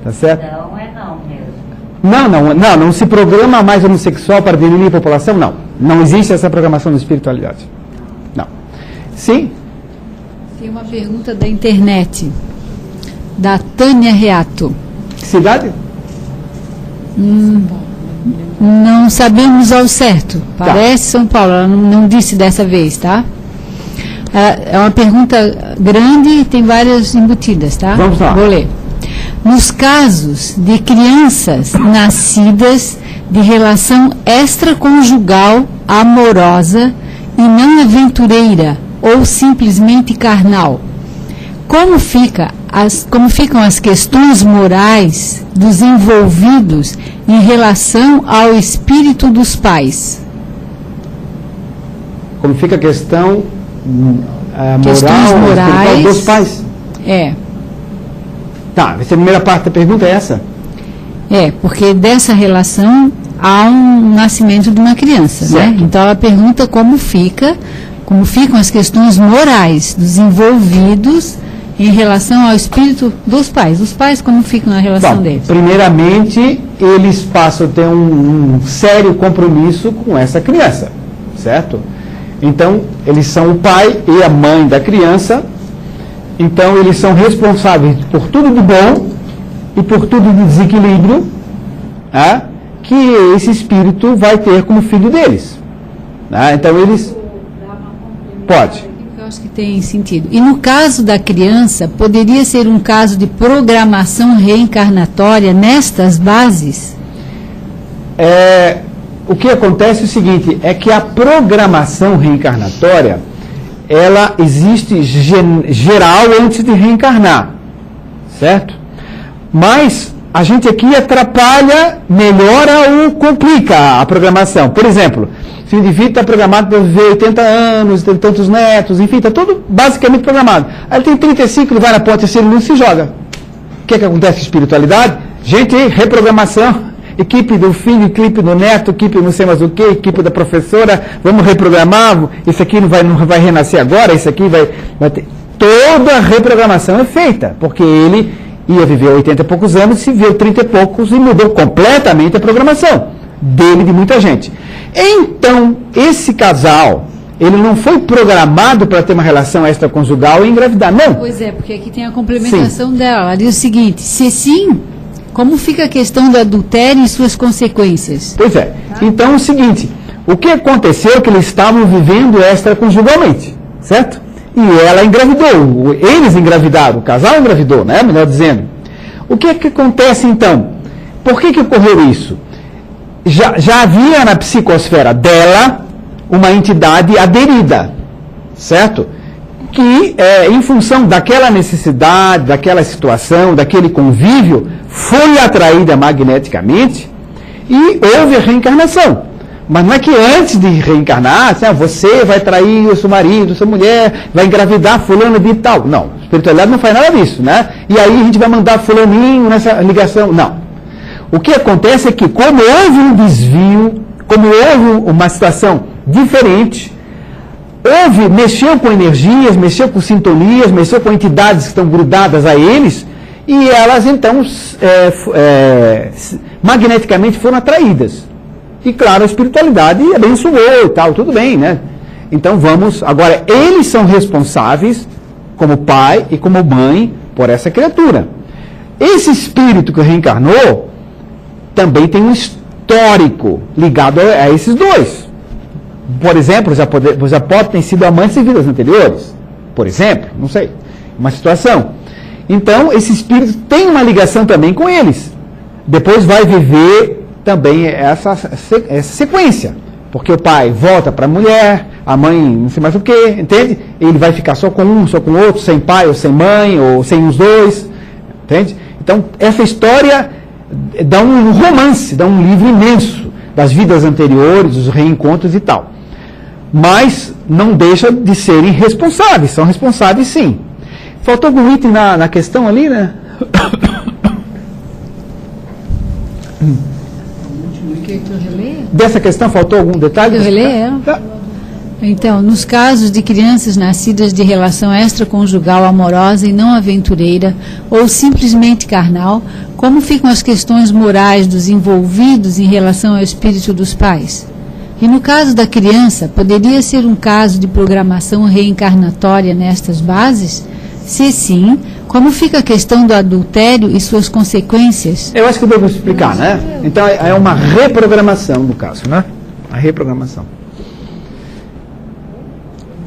Tá certo? Não é não mesmo. Não se programa mais homossexual para diminuir a população, não. Não existe essa programação de espiritualidade. Não. Sim? Tem uma pergunta da internet, da Tânia Reato. Que cidade? Não sabemos ao certo. Parece São Paulo, ela não disse dessa vez, tá? É uma pergunta grande e tem várias embutidas, tá? Vamos lá. Vou ler. Nos casos de crianças nascidas de relação extraconjugal amorosa e não aventureira ou simplesmente carnal, como ficam as questões morais dos envolvidos em relação ao espírito dos pais? Como fica a questão morais dos pais? Tá, essa primeira parte da pergunta é essa? Porque dessa relação há um nascimento de uma criança, né? Então ela pergunta como ficam as questões morais dos envolvidos em relação ao espírito dos pais. Os pais, como ficam na relação deles? Primeiramente, eles passam a ter um sério compromisso com essa criança, certo? Então, eles são o pai e a mãe da criança. Então, eles são responsáveis por tudo de bom e por tudo de desequilíbrio que esse espírito vai ter como filho deles. Então, eles... Pode. Eu acho que tem sentido. E no caso da criança, poderia ser um caso de programação reencarnatória nestas bases? O que acontece é o seguinte, é que a programação reencarnatória, ela existe geral antes de reencarnar, certo? Mas a gente aqui atrapalha, melhora ou complica a programação. Por exemplo, se o indivíduo está programado para viver 80 anos, tem tantos netos, enfim, está tudo basicamente programado. Aí ele tem 35, ele vai na ponte, se ele não se joga. O que acontece com espiritualidade? Gente, reprogramação. Equipe do filho, equipe do neto, equipe não sei mais o que, equipe da professora, vamos reprogramar, isso aqui não vai renascer agora, isso aqui vai ter... Toda a reprogramação é feita, porque ele ia viver 80 e poucos anos, se viveu 30 e poucos e mudou completamente a programação dele e de muita gente. Então, esse casal, ele não foi programado para ter uma relação extraconjugal e engravidar, não. Pois é, porque aqui tem a complementação dela. Ela diz o seguinte, se sim... Como fica a questão do adultério e suas consequências? Pois é. Então é o seguinte, o que aconteceu é que eles estavam vivendo extraconjugalmente, certo? E ela engravidou, eles engravidaram, o casal engravidou, né? Melhor dizendo. O que é que acontece então? Por que ocorreu isso? Já havia na psicosfera dela uma entidade aderida, certo? Que, em função daquela necessidade, daquela situação, daquele convívio, foi atraída magneticamente e houve a reencarnação. Mas não é que antes de reencarnar, você vai trair o seu marido, sua mulher, vai engravidar fulano de tal. Não, a espiritualidade não faz nada disso, né? E aí a gente vai mandar fulaninho nessa ligação. Não. O que acontece é que, como houve um desvio, como houve uma situação diferente, mexeu com energias, mexeu com sintonias, mexeu com entidades que estão grudadas a eles, e elas então magneticamente foram atraídas. E claro, a espiritualidade abençoou e tal, tudo bem, né? Então vamos, agora eles são responsáveis, como pai e como mãe, por essa criatura. Esse espírito que reencarnou, também tem um histórico ligado a esses dois. por exemplo, já pode ter sido amantes em vidas anteriores, por exemplo, não sei, uma situação. Então, esse espírito tem uma ligação também com eles. Depois vai viver também essa sequência, porque o pai volta para a mulher, a mãe não sei mais o que, entende? Ele vai ficar só com um, só com o outro, sem pai ou sem mãe, ou sem os dois, entende? Então, essa história dá um romance, dá um livro imenso das vidas anteriores, os reencontros e tal. Mas não deixa de serem responsáveis, são responsáveis sim. Faltou algum item na questão ali, né? Dessa questão faltou algum detalhe? Eu releio ela. Tá. Então, nos casos de crianças nascidas de relação extraconjugal amorosa e não aventureira, ou simplesmente carnal, como ficam as questões morais dos envolvidos em relação ao espírito dos pais? E no caso da criança, poderia ser um caso de programação reencarnatória nestas bases? Se sim, como fica a questão do adultério e suas consequências? Eu acho que eu devo explicar, né? Então, é uma reprogramação no caso, né? A reprogramação.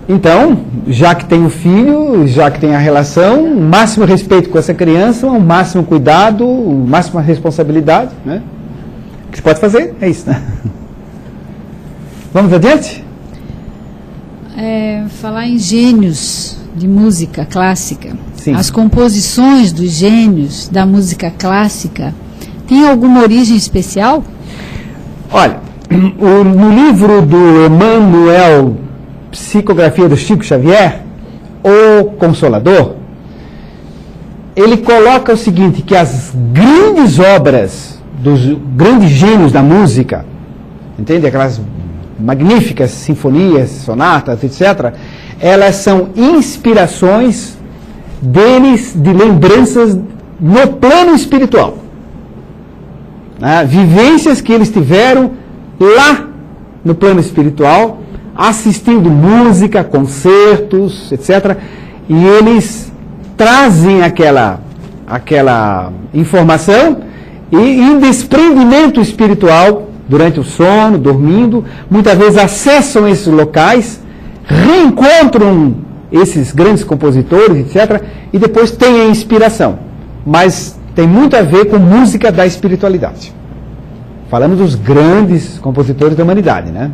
Então, já que tem o filho, já que tem a relação, o máximo respeito com essa criança, o máximo cuidado, o máximo responsabilidade, né? O que se pode fazer é isso, né? Vamos adiante? Falar em gênios de música clássica. Sim. As composições dos gênios da música clássica têm alguma origem especial? Olha, no livro do Emmanuel, Psicografia do Chico Xavier, O Consolador, ele coloca o seguinte, que as grandes obras dos grandes gênios da música, entende? Aquelas magníficas sinfonias, sonatas, etc., elas são inspirações deles, de lembranças no plano espiritual. Vivências que eles tiveram lá no plano espiritual, assistindo música, concertos, etc. E eles trazem aquela informação e em desprendimento espiritual, durante o sono, dormindo, muitas vezes acessam esses locais, reencontram esses grandes compositores, etc., e depois têm a inspiração. Mas tem muito a ver com música da espiritualidade. Falamos dos grandes compositores da humanidade, né?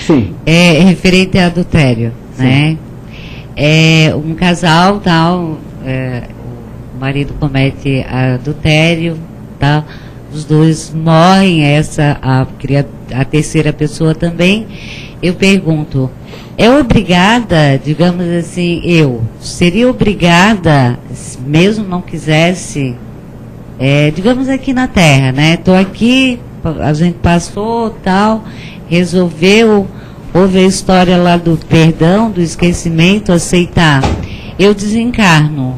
Sim. Referente a adultério, sim, né? Um casal, tal, o marido comete adultério, tal, os dois morrem, a terceira pessoa também. Eu pergunto, é obrigada, digamos assim, seria obrigada, mesmo não quisesse, digamos aqui na Terra, né? Estou aqui, a gente passou, tal, resolveu, houve a história lá do perdão, do esquecimento, aceitar. Eu desencarno,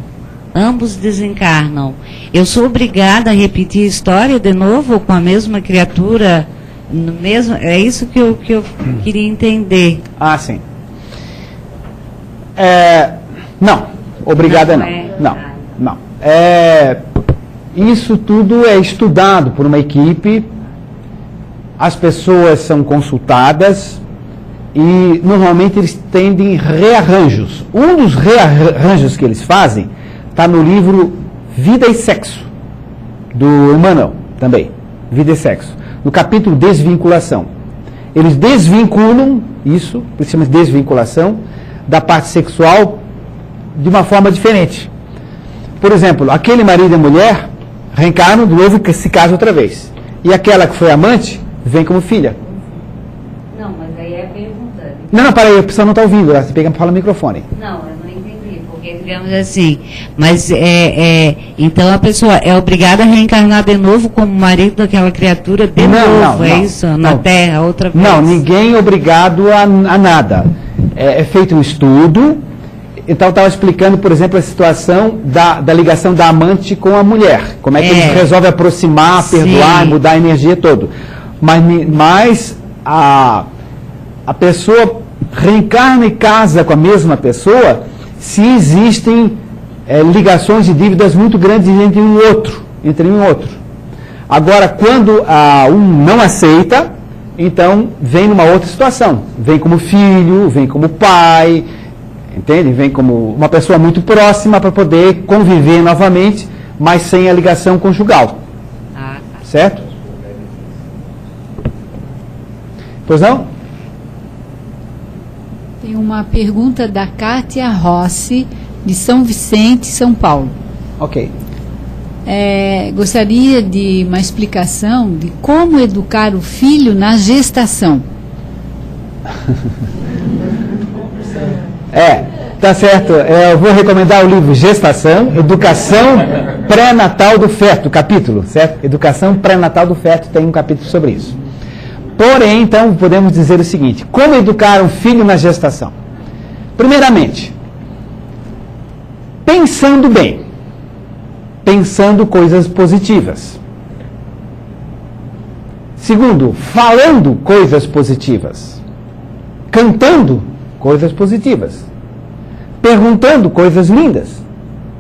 ambos desencarnam. Eu sou obrigada a repetir a história de novo com a mesma criatura? É isso que eu queria entender. Ah, sim. Não, obrigada não. Não. Isso tudo é estudado por uma equipe, as pessoas são consultadas e normalmente eles tendem rearranjos. Um dos rearranjos que eles fazem está no livro Vida e Sexo, do Emmanuel também, Vida e Sexo, no capítulo Desvinculação. Eles desvinculam isso, por isso chama de desvinculação, da parte sexual de uma forma diferente. Por exemplo, aquele marido e mulher reencarnam de novo e se casam outra vez. E aquela que foi amante vem como filha. Não, mas aí é pergunta. Não, peraí, a pessoa não está ouvindo, você pega e fala no microfone. Não, eu não entendi, porque digamos assim, mas então a pessoa é obrigada a reencarnar de novo como marido daquela criatura de novo, isso? Na Terra, outra vez? Não, ninguém é obrigado a nada. É feito um estudo. Então, eu estava explicando, por exemplo, a situação da ligação da amante com a mulher. Como é que eles resolvem aproximar, perdoar, mudar a energia toda. Mas a pessoa reencarna e casa com a mesma pessoa se existem ligações de dívidas muito grandes entre um e outro. Agora, quando um não aceita, então vem numa outra situação. Vem como filho, vem como pai, entende? Vem como uma pessoa muito próxima para poder conviver novamente, mas sem a ligação conjugal. Certo? Pois não? Tem uma pergunta da Kátia Rossi, de São Vicente, São Paulo. Ok. Gostaria de uma explicação de como educar o filho na gestação. Tá certo. Eu vou recomendar o livro Gestação, Educação Pré-Natal do Feto, capítulo, certo? Educação Pré-Natal do Feto, tem um capítulo sobre isso. Porém, então, podemos dizer o seguinte: como educar um filho na gestação? Primeiramente, pensando bem, pensando coisas positivas. Segundo, falando coisas positivas, cantando coisas positivas, perguntando coisas lindas,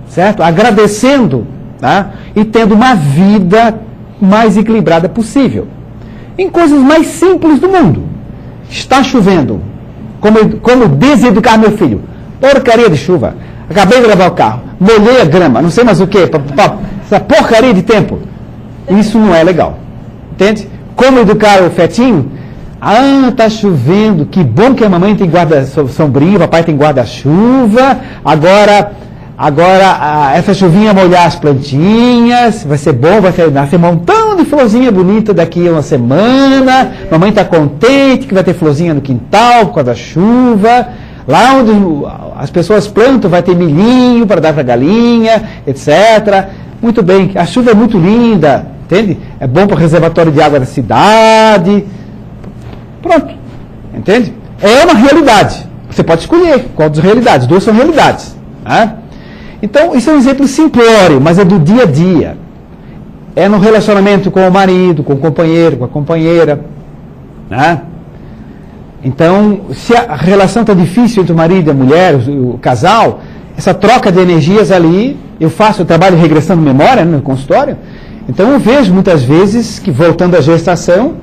certo? Agradecendo, tá? E tendo uma vida mais equilibrada possível. Em coisas mais simples do mundo. Está chovendo. Como deseducar meu filho? Porcaria de chuva. Acabei de lavar o carro. Molhei a grama. Não sei mais o que. Essa porcaria de tempo. Isso não é legal. Entende? Como educar o fetinho? Tá chovendo. Que bom que a mamãe tem guarda-sombrinho, o papai tem guarda-chuva. Agora essa chuvinha molhar as plantinhas, vai ser bom, vai nascer um montão de florzinha bonita daqui a uma semana. Mamãe está contente que vai ter florzinha no quintal por causa da chuva. Lá onde as pessoas plantam vai ter milhinho para dar para a galinha, etc. Muito bem, a chuva é muito linda, entende? É bom para o reservatório de água da cidade. Pronto, entende? É uma realidade. Você pode escolher qual das realidades, duas são realidades. Né? Então, isso é um exemplo simplório, mas é do dia a dia. É no relacionamento com o marido, com o companheiro, com a companheira. Né? Então, se a relação está difícil entre o marido e a mulher, o casal, essa troca de energias ali, eu trabalho regressando memória, né, no consultório, então eu vejo muitas vezes que, voltando à gestação,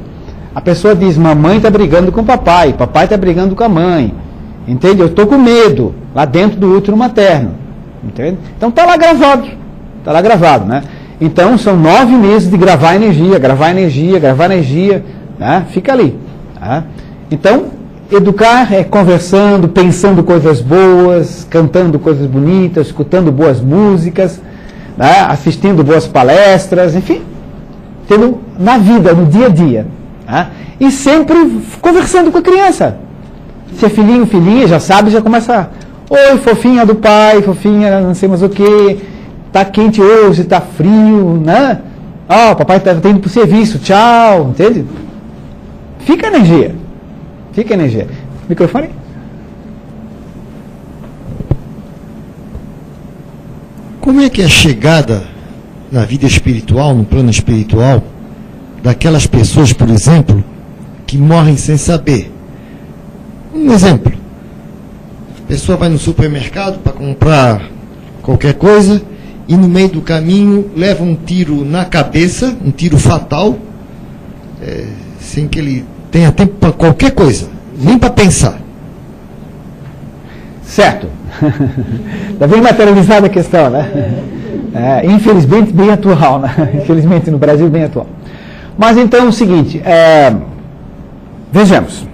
a pessoa diz: mamãe está brigando com o papai está brigando com a mãe. Entende? Eu estou com medo, lá dentro do útero materno. Entende? Então está lá gravado, né? Então são 9 meses de gravar energia, né? Fica ali. Tá? Então, educar é conversando, pensando coisas boas, cantando coisas bonitas, escutando boas músicas, né? Assistindo boas palestras, enfim, tendo na vida, no dia a dia. Tá? E sempre conversando com a criança. Se é filhinho, filhinha, já sabe, já começa: oi, fofinha do pai, fofinha, não sei mais o que, tá quente hoje, tá frio, né? Papai tá indo pro serviço, tchau, entende? Fica energia. Microfone? Como é que é a chegada na vida espiritual, no plano espiritual, daquelas pessoas, por exemplo, que morrem sem saber? Um exemplo. A pessoa vai no supermercado para comprar qualquer coisa e no meio do caminho leva um tiro na cabeça, um tiro fatal, sem que ele tenha tempo para qualquer coisa, nem para pensar. Certo. Está bem materializada a questão, né? Infelizmente bem atual, né? Infelizmente no Brasil bem atual. Mas então é o seguinte, vejamos.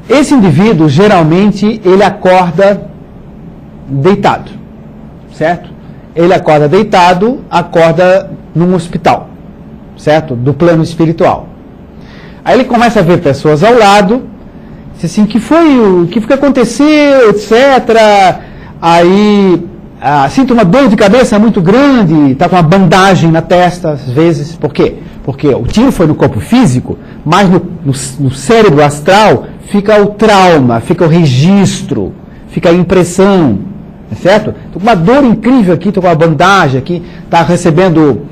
Esse indivíduo, geralmente, ele acorda deitado, certo? Ele acorda deitado, acorda num hospital, certo? Do plano espiritual. Aí ele começa a ver pessoas ao lado, diz assim: o que aconteceu, etc. Aí sinto uma dor de cabeça muito grande, está com uma bandagem na testa, às vezes. Por quê? Porque o tiro foi no corpo físico, mas no cérebro astral fica o trauma, fica o registro, fica a impressão, certo? Estou com uma dor incrível aqui, estou com uma bandagem aqui, está recebendo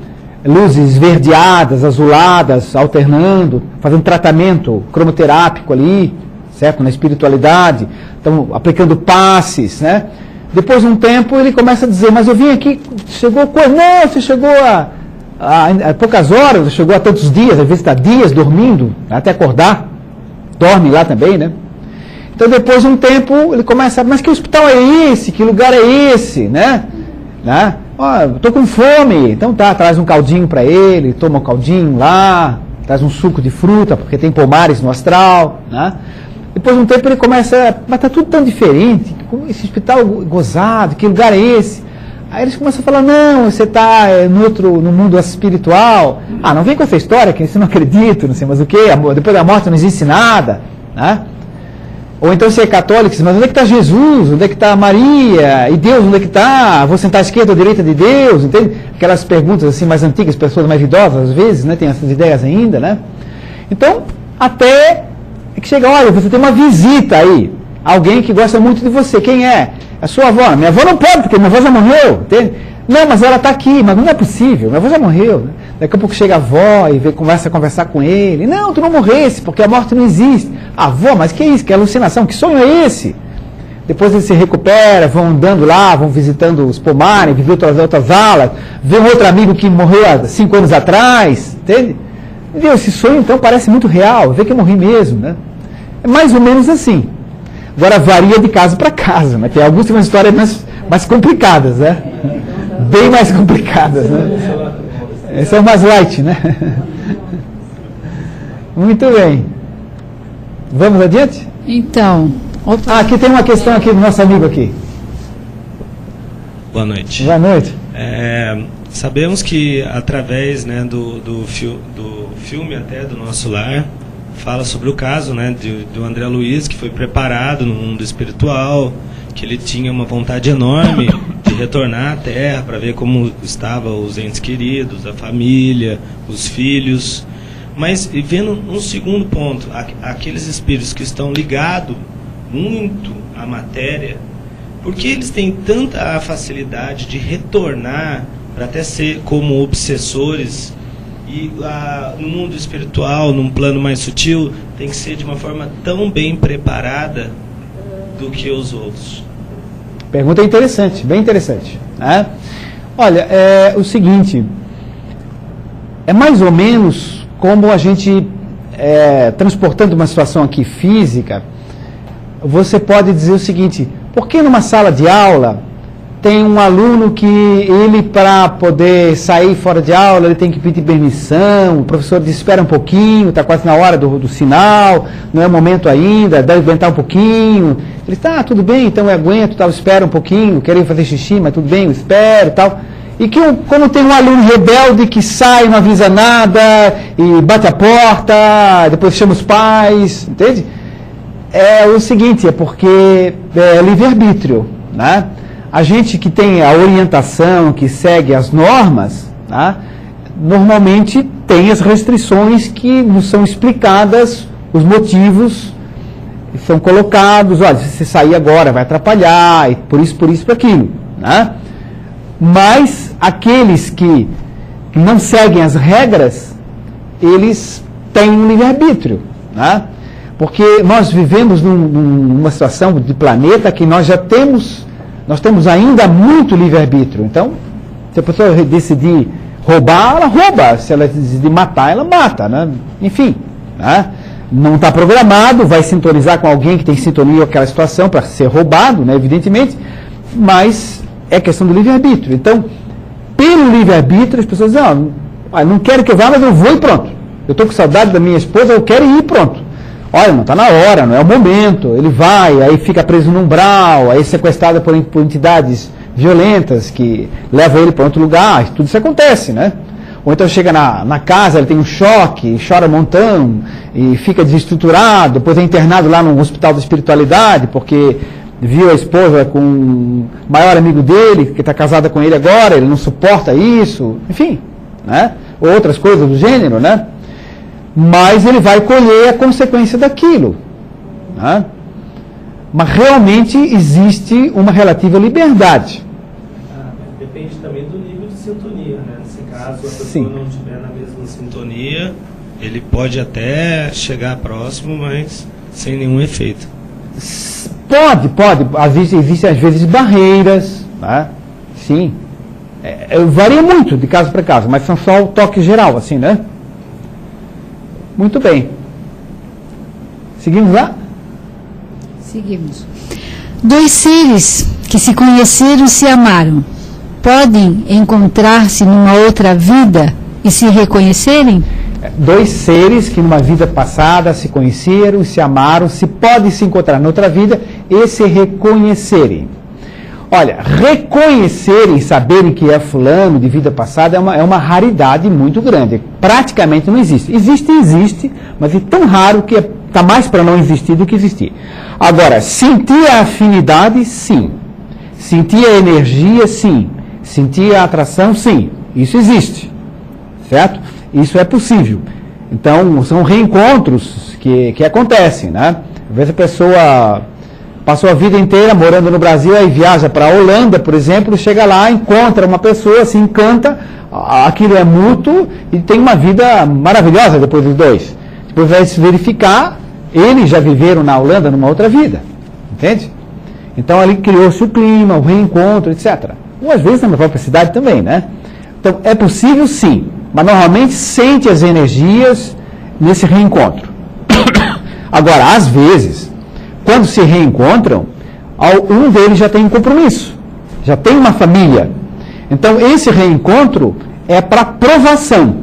luzes esverdeadas, azuladas, alternando, fazendo tratamento cromoterápico ali, certo? Na espiritualidade, estão aplicando passes, né? Depois de um tempo ele começa a dizer: mas eu vim aqui, chegou coisa, não, você chegou há poucas horas, chegou a tantos dias, às vezes está dias dormindo, até acordar, dorme lá também, né? Então depois de um tempo ele começa, mas que hospital é esse? Que lugar é esse? Né? Estou com fome, então tá, traz um caldinho para ele, toma um caldinho lá, traz um suco de fruta, porque tem pomares no astral, né? Depois de um tempo ele começa, mas está tudo tão diferente, esse hospital gozado, que lugar é esse? Aí eles começam a falar, não, você está no mundo espiritual, não vem com essa história, que você não acredita, não sei mais o que, depois da morte não existe nada, né? Ou então você é católico, mas onde é que está Jesus? Onde é que está Maria? E Deus, onde é que está? Vou sentar à esquerda ou à direita de Deus? Entende? Aquelas perguntas assim mais antigas, pessoas mais idosas às vezes, né? Tem essas ideias ainda, né? Então, até que chega, olha, você tem uma visita aí, alguém que gosta muito de você, quem é? A sua avó. Minha avó não pode, porque minha avó já morreu, entende? Não, mas ela está aqui, mas não é possível, minha avó já morreu, né? Daqui a pouco chega a avó e começa a conversar com ele. Não, tu não morresse, porque a morte não existe. Avó, mas que é isso? Que alucinação? Que sonho é esse? Depois ele se recupera, vão andando lá, vão visitando os pomares, vivem outras alas, vê um outro amigo que morreu há 5 anos atrás, entende? Entendeu? Esse sonho então parece muito real, vê que eu morri mesmo, né? É mais ou menos assim. Agora varia de caso para caso, né? Tem algumas histórias mais complicadas, né? Bem mais complicadas, né? Esse é o mais light, né? Muito bem. Vamos adiante? Então. Aqui tem uma questão aqui do nosso amigo aqui. Boa noite. Boa noite. Sabemos que através, né, do filme até do Nosso Lar, fala sobre o caso, né, do André Luiz, que foi preparado no mundo espiritual, que ele tinha uma vontade enorme de retornar à Terra para ver como estavam os entes queridos, a família, os filhos. Mas, e vendo um segundo ponto, aqueles espíritos que estão ligados muito à matéria, por que eles têm tanta facilidade de retornar para até ser como obsessores, e no mundo espiritual, num plano mais sutil, tem que ser de uma forma tão bem preparada do que os outros? Pergunta interessante, bem interessante, né? Olha, é o seguinte, é mais ou menos como a gente, transportando uma situação aqui física, você pode dizer o seguinte, por que numa sala de aula tem um aluno que ele, para poder sair fora de aula, ele tem que pedir permissão, o professor diz, espera um pouquinho, está quase na hora do sinal, não é o momento ainda, deve aguentar um pouquinho. Ele está, tudo bem, então eu aguento, tal, espera um pouquinho, quero ir fazer xixi, mas tudo bem, eu espero e tal. E que como tem um aluno rebelde que sai, não avisa nada, e bate a porta, depois chama os pais, entende? É o seguinte, é porque é livre-arbítrio, né? A gente que tem a orientação, que segue as normas, tá? Normalmente tem as restrições que nos são explicadas, os motivos são colocados, olha, se você sair agora vai atrapalhar, e por isso, por aquilo, né? Mas aqueles que não seguem as regras, eles têm um livre-arbítrio, né? Porque nós vivemos numa situação de planeta que nós temos ainda muito livre-arbítrio. Então, se a pessoa decidir roubar, ela rouba. Se ela decidir matar, ela mata, né? Enfim, né? Não está programado, vai sintonizar com alguém que tem sintonia com aquela situação para ser roubado, né? Evidentemente, mas é questão do livre-arbítrio. Então, pelo livre-arbítrio, as pessoas dizem, não quero que eu vá, mas eu vou e pronto. Eu estou com saudade da minha esposa, eu quero ir e pronto. Olha, não está na hora, não é o momento. Ele vai, aí fica preso no umbral, aí é sequestrado por entidades violentas que levam ele para outro lugar. Tudo isso acontece, né? Ou então chega na casa, ele tem um choque, chora um montão, e fica desestruturado, depois é internado lá no hospital da espiritualidade, porque viu a esposa com o maior amigo dele, que está casada com ele agora, ele não suporta isso, enfim, né? Ou outras coisas do gênero, né? Mas ele vai colher a consequência daquilo, né? Mas realmente existe uma relativa liberdade. Depende também do nível de sintonia, né? Nesse caso, a pessoa Sim. não estiver na mesma sintonia, ele pode até chegar próximo, mas sem nenhum efeito. Pode. Existem às vezes barreiras, né? Sim. Varia muito de caso para caso, mas são só o toque geral, assim, né? Muito bem. Seguimos lá? Seguimos. Dois seres que se conheceram e se amaram podem encontrar-se numa outra vida e se reconhecerem? Dois seres que numa vida passada se conheceram e se amaram, se podem se encontrar noutra vida e se reconhecerem. Olha, reconhecerem, saberem que é fulano de vida passada é uma raridade muito grande. Praticamente não existe. Existe, mas é tão raro que está mais para não existir do que existir. Agora, sentir a afinidade, sim. Sentir a energia, sim. Sentir a atração, sim. Isso existe. Certo? Isso é possível. Então, são reencontros que acontecem, né? Às vezes a pessoa passou a vida inteira morando no Brasil, aí viaja para a Holanda, por exemplo, chega lá, encontra uma pessoa, se encanta, aquilo é mútuo e tem uma vida maravilhosa depois dos dois. Depois vai se verificar, eles já viveram na Holanda numa outra vida, entende? Então ali criou-se o clima, o reencontro, etc. Ou às vezes na própria cidade também, né? Então é possível sim, mas normalmente sente as energias nesse reencontro. Agora, às vezes, quando se reencontram, um deles já tem um compromisso, já tem uma família. Então, esse reencontro é para provação.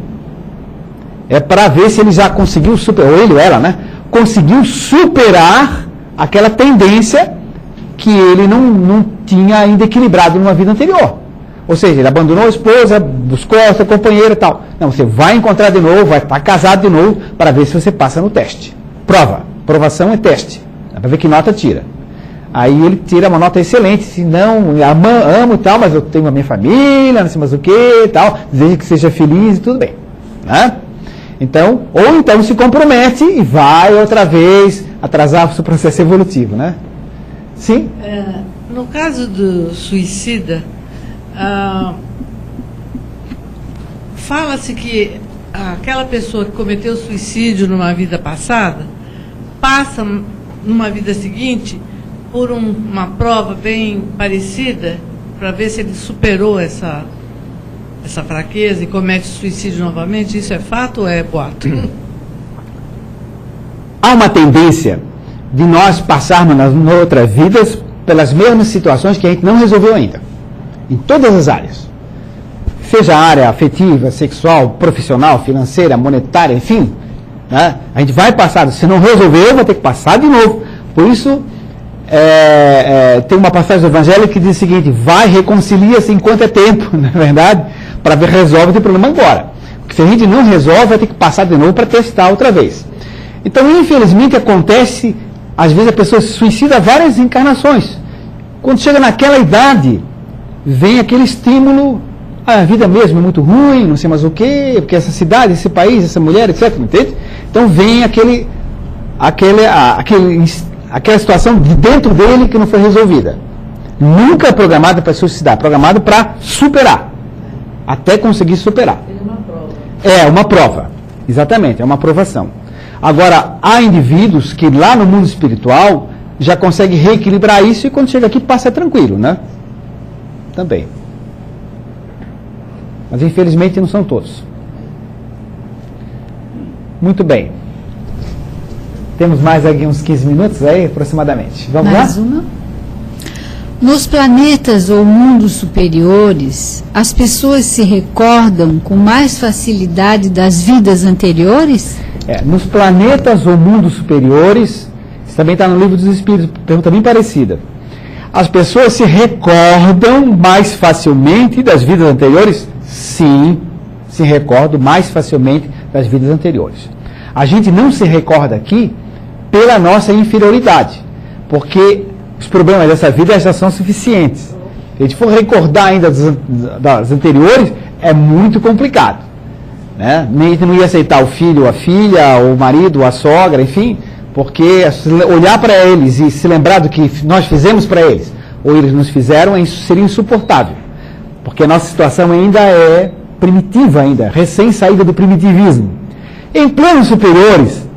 É para ver se ele já conseguiu superar, ou ele ou ela, né? Conseguiu superar aquela tendência que ele não tinha ainda equilibrado numa vida anterior. Ou seja, ele abandonou a esposa, buscou a sua companheira e tal. Não, você vai encontrar de novo, vai estar casado de novo, para ver se você passa no teste. Prova. Provação é teste. Dá para ver que nota tira. Aí ele tira uma nota excelente, se não, amo e tal, mas eu tenho a minha família, não sei mais o que e tal, desejo que seja feliz e tudo bem. Né? Então, ou então se compromete e vai outra vez atrasar o seu processo evolutivo, né? Sim? No caso do suicida, fala-se que aquela pessoa que cometeu suicídio numa vida passada passa numa vida seguinte por uma prova bem parecida para ver se ele superou essa fraqueza e comete suicídio novamente. Isso é fato ou é boato? Há uma tendência de nós passarmos nas outras vidas pelas mesmas situações que a gente não resolveu ainda, em todas as áreas, seja a área afetiva, sexual, profissional, financeira, monetária, enfim, né? A gente vai passar, se não resolveu, vai ter que passar de novo. Por isso, tem uma passagem do Evangelho que diz o seguinte: vai, reconcilia-se enquanto é tempo, na verdade, para ver resolve o problema agora. Porque se a gente não resolve, vai ter que passar de novo para testar outra vez. Então, infelizmente, acontece, às vezes a pessoa se suicida várias encarnações. Quando chega naquela idade, vem aquele estímulo, a vida mesmo é muito ruim, não sei mais o quê, porque essa cidade, esse país, essa mulher, etc. Entende? Então vem aquela situação de dentro dele que não foi resolvida. Nunca é programada para suicidar, é programada para superar, até conseguir superar. É uma prova, exatamente, é uma aprovação. Agora, há indivíduos que lá no mundo espiritual já conseguem reequilibrar isso e quando chega aqui passa tranquilo, né? Também. Mas infelizmente não são todos. Muito bem. Temos mais aqui uns 15 minutos aí, aproximadamente. Vamos mais lá? Uma. Nos planetas ou mundos superiores, as pessoas se recordam com mais facilidade das vidas anteriores? Nos planetas ou mundos superiores, isso também está no Livro dos Espíritos, pergunta bem parecida. As pessoas se recordam mais facilmente das vidas anteriores? Sim, se recordam mais facilmente das vidas anteriores. A gente não se recorda aqui pela nossa inferioridade, porque os problemas dessa vida já são suficientes. Se a gente for recordar ainda das anteriores, é muito complicado. Né? A gente não ia aceitar o filho, a filha, o marido, a sogra, enfim, porque olhar para eles e se lembrar do que nós fizemos para eles, ou eles nos fizeram, seria insuportável. Porque a nossa situação ainda é primitiva, ainda, recém-saída do primitivismo. Em planos superiores,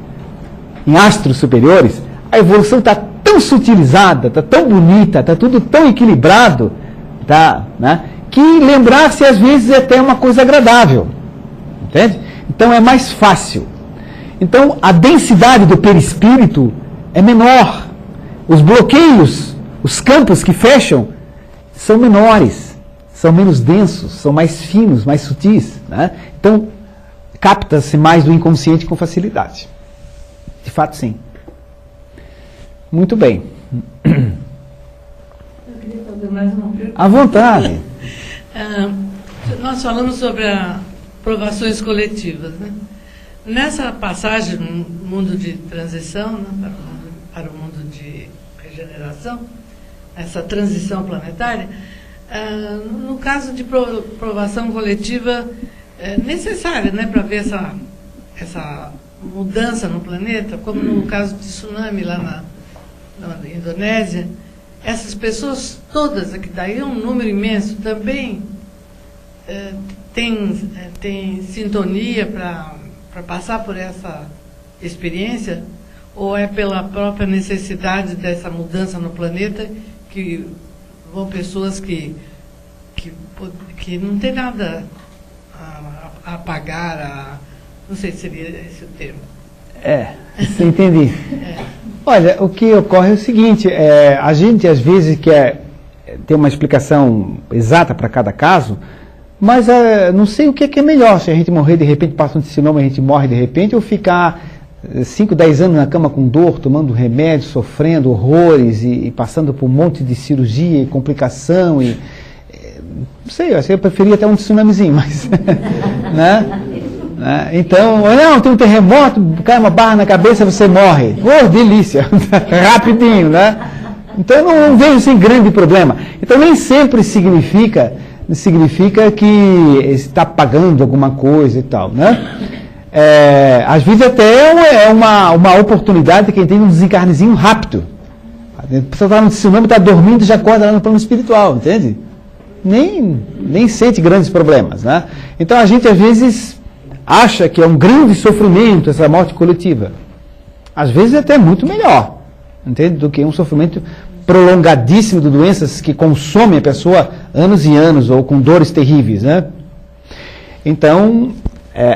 em astros superiores, a evolução está tão sutilizada, está tão bonita, está tudo tão equilibrado, tá, né, que lembrar-se às vezes é até uma coisa agradável. Entende? Então é mais fácil. Então a densidade do perispírito é menor. Os bloqueios, os campos que fecham, são menores, são menos densos, são mais finos, mais sutis. Né? Então capta-se mais do inconsciente com facilidade. De fato, sim. Muito bem. Eu queria fazer mais uma pergunta. À vontade. Nós falamos sobre provações coletivas, né? Nessa passagem no mundo de transição, né, para o mundo de regeneração, essa transição planetária, no caso de provação coletiva necessária, né, para ver essa mudança no planeta, como no caso de tsunami lá na Indonésia, essas pessoas todas, que daí é um número imenso, também tem sintonia para passar por essa experiência, ou é pela própria necessidade dessa mudança no planeta que vão pessoas que não tem nada a pagar, não sei se seria esse o termo. Você entendi. Olha, o que ocorre é o seguinte, a gente às vezes quer ter uma explicação exata para cada caso, mas não sei o que é melhor, se a gente morrer de repente, passa um tsunami, a gente morre de repente, ou ficar 5, 10 anos na cama com dor, tomando remédio, sofrendo horrores e passando por um monte de cirurgia e complicação não sei, eu preferia até um tsunamizinho, mas né? Então, não, tem um terremoto, cai uma barra na cabeça, você morre. Oh, delícia, rapidinho, né? Então eu não vejo sem grande problema. Então nem sempre significa que está pagando alguma coisa e tal, né? Às vezes até é uma oportunidade de quem tem um desencarnezinho rápido. A pessoa está no tsunami, está dormindo e já acorda lá no plano espiritual, entende? Nem sente grandes problemas, né? Então a gente às vezes acha que é um grande sofrimento essa morte coletiva. Às vezes é até muito melhor, entende? Do que um sofrimento prolongadíssimo de doenças que consomem a pessoa anos e anos, ou com dores terríveis, né? Então,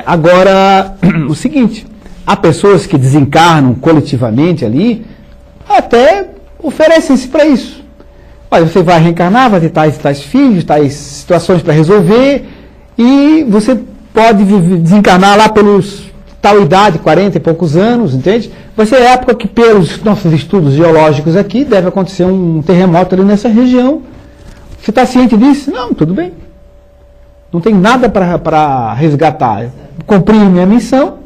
agora, o seguinte, há pessoas que desencarnam coletivamente ali, até oferecem-se para isso. Olha, você vai reencarnar, vai ter tais filhos, tais situações para resolver, e você pode desencarnar lá pelos tal idade, 40 e poucos anos, entende? Vai ser a época que, pelos nossos estudos geológicos aqui, deve acontecer um terremoto ali nessa região. Você está ciente disso? Não, tudo bem. Não tem nada para resgatar. Eu cumpri minha missão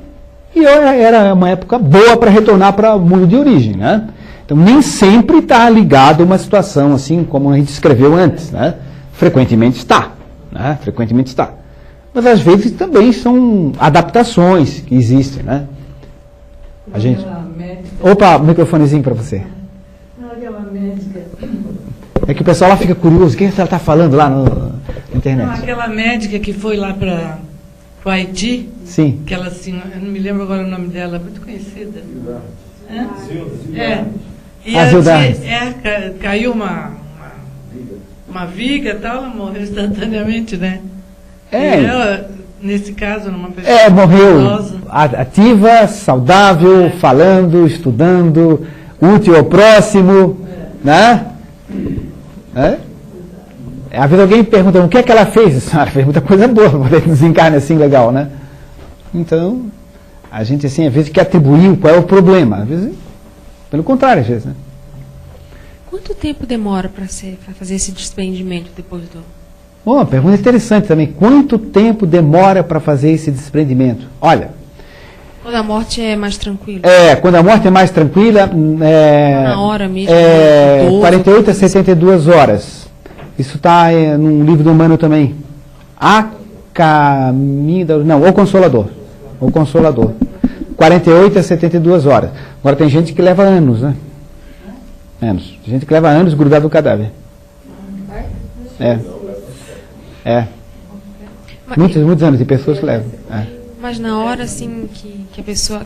e era uma época boa para retornar para o mundo de origem, né? Então, nem sempre está ligado a uma situação assim como a gente escreveu antes, né? Frequentemente está, né? Frequentemente está. Mas às vezes também são adaptações que existem, né? A gente... Opa, microfonezinho para você. Aquela médica... É que o pessoal lá fica curioso, o que ela está falando lá na internet? Não, aquela médica que foi lá para o Haiti, sim. Que ela, assim, eu não me lembro agora o nome dela, muito conhecida. E caiu uma viga e tal, ela morreu instantaneamente, né? E ela, nesse caso, numa pessoa morreu idosa, ativa, saudável, falando, estudando, útil ao próximo, né? Às vezes alguém pergunta, o que é que ela fez? Ela fez muita coisa boa para poder desencarne assim legal, né? Então, a gente assim, às vezes quer atribuir qual é o problema, às vezes, pelo contrário, às vezes, né? Quanto tempo demora para fazer esse desprendimento depois do... Bom, uma pergunta interessante também. Quanto tempo demora para fazer esse desprendimento? Olha... Quando a morte é mais tranquila. Quando a morte é mais tranquila... na hora mesmo. 48 a 72 horas. Isso está num livro do Humano também. A Caminho da... Não, O Consolador. O Consolador. 48 a 72 horas. Agora tem gente que leva anos, né? Anos. Tem gente que leva anos grudado no cadáver. Muitos anos de pessoas que levam. Mas na hora assim que a pessoa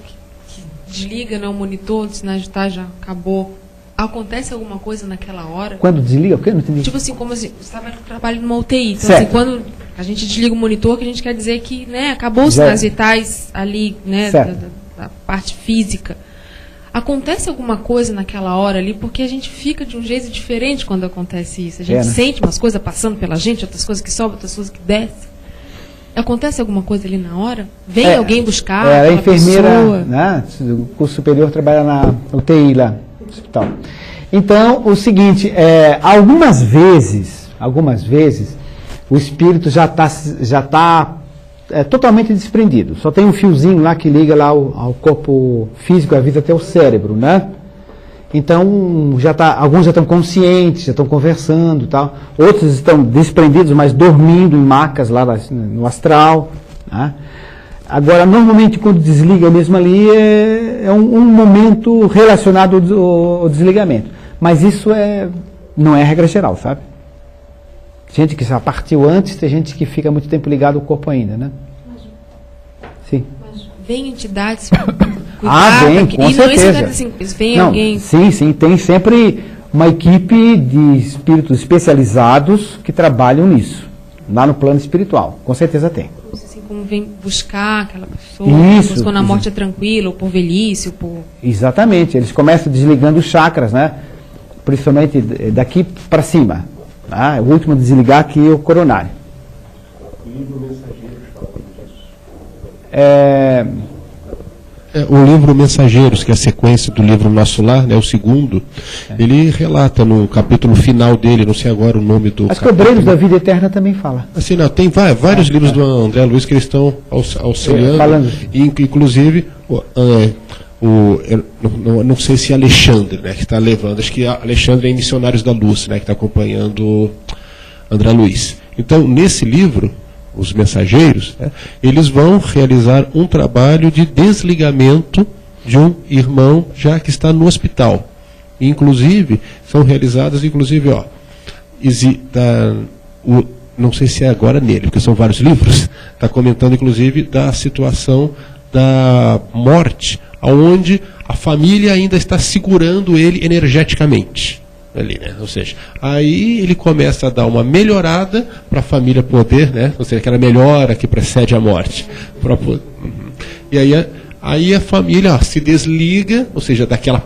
que desliga, né, o monitor, o sinal de já acabou, Acontece alguma coisa naquela hora? Quando desliga, o quê? Não entendi. Tipo assim, como assim, você estava trabalhando numa UTI. Então, Certo. assim, quando a gente desliga o monitor, que a gente quer dizer que, né, acabou os sinais vitais ali, né, da parte física. Acontece alguma coisa naquela hora ali, porque a gente fica de um jeito diferente quando acontece isso. A gente sente umas coisas passando pela gente, outras coisas que sobem, outras coisas que descem. Acontece alguma coisa ali na hora? Vem alguém buscar? A enfermeira, né, do curso superior, trabalha na UTI lá no hospital. Então, o seguinte, algumas vezes, o espírito já tá totalmente desprendido. Só tem um fiozinho lá que liga lá ao corpo físico, à vida, até o cérebro, né? Então, alguns já estão conscientes, já estão conversando e tal. Outros estão desprendidos, mas dormindo em macas lá no astral, né? Agora, normalmente, quando desliga mesmo ali, é um momento relacionado ao desligamento. Mas isso não é regra geral, sabe? Gente que já partiu antes, tem gente que fica muito tempo ligado ao corpo ainda, né? Sim. Mas vem entidades vem, com certeza. Assim, vem alguém... Sim, tem sempre uma equipe de espíritos especializados que trabalham nisso, lá no plano espiritual. Com certeza tem. Assim, como vem buscar aquela pessoa, isso, quando a morte é tranquila, ou por velhice, ou por... Exatamente, eles começam desligando os chakras, né? Principalmente daqui para cima. Tá? O último a desligar aqui é o coronário. O livro Mensageiros, que é a sequência do livro Nosso Lar, né, o segundo, ele relata no capítulo final dele, não sei agora o nome do As Cobreiros da Vida Eterna também fala. Assim, não, tem vários livros do André Luiz que eles estão auxiliando, inclusive não sei se Alexandre, né, que está levando, acho que Alexandre é em Missionários da Luz, né, que está acompanhando André Luiz. Então, nesse livro, os mensageiros, né, eles vão realizar um trabalho de desligamento de um irmão já que está no hospital. Inclusive, são realizadas, não sei se é agora nele, porque são vários livros, está comentando, inclusive, da situação da morte, onde a família ainda está segurando ele energeticamente. Ali, né? Ou seja, aí ele começa a dar uma melhorada para a família poder, né? Ou seja, aquela melhora que precede a morte. E aí a família se desliga, ou seja, daquela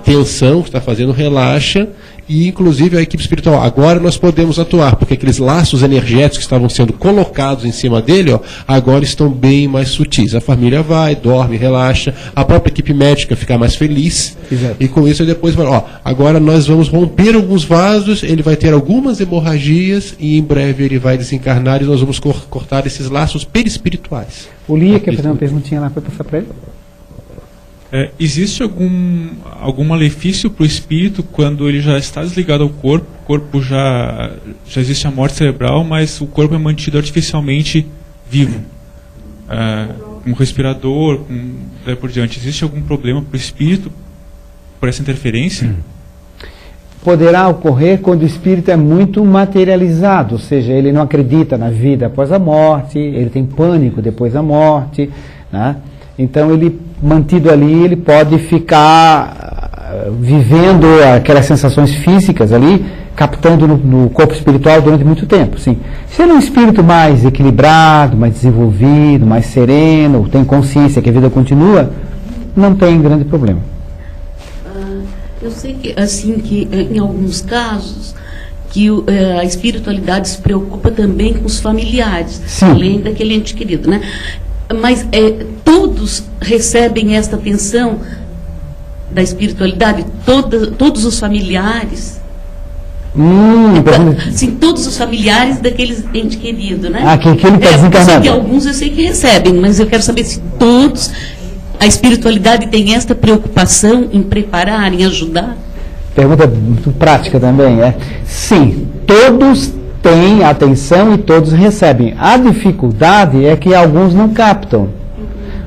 tensão que está fazendo, relaxa, e inclusive a equipe espiritual, agora nós podemos atuar, porque aqueles laços energéticos que estavam sendo colocados em cima dele, agora estão bem mais sutis. A família vai, dorme, relaxa, a própria equipe médica fica mais feliz. Exato. E com isso depois vai, agora nós vamos romper alguns vasos, ele vai ter algumas hemorragias e em breve ele vai desencarnar e nós vamos cortar esses laços perispirituais. O Lia quer fazer uma perguntinha lá para passar para ele? Existe algum malefício para o espírito quando ele já está desligado ao corpo? O corpo já existe a morte cerebral, mas o corpo é mantido artificialmente vivo, com respirador, daí por diante. Existe algum problema para o espírito por essa interferência? Poderá ocorrer quando o espírito é muito materializado, ou seja, ele não acredita na vida após a morte, ele tem pânico depois da morte, né? Então, ele, mantido ali, ele pode ficar vivendo aquelas sensações físicas ali, captando no corpo espiritual durante muito tempo, sim. Se ele é um espírito mais equilibrado, mais desenvolvido, mais sereno, tem consciência que a vida continua, não tem grande problema. Eu sei que, assim, que em alguns casos, que a espiritualidade se preocupa também com os familiares, sim, além daquele ente querido, né? Mas todos recebem esta atenção da espiritualidade? Todos os familiares? Sim, todos os familiares daqueles ente querido, né? Que ele está desencarnado. Alguns eu sei que recebem, mas eu quero saber se todos, a espiritualidade tem esta preocupação em preparar, em ajudar? Pergunta muito prática também, Sim, todos têm atenção e todos recebem. A dificuldade é que alguns não captam.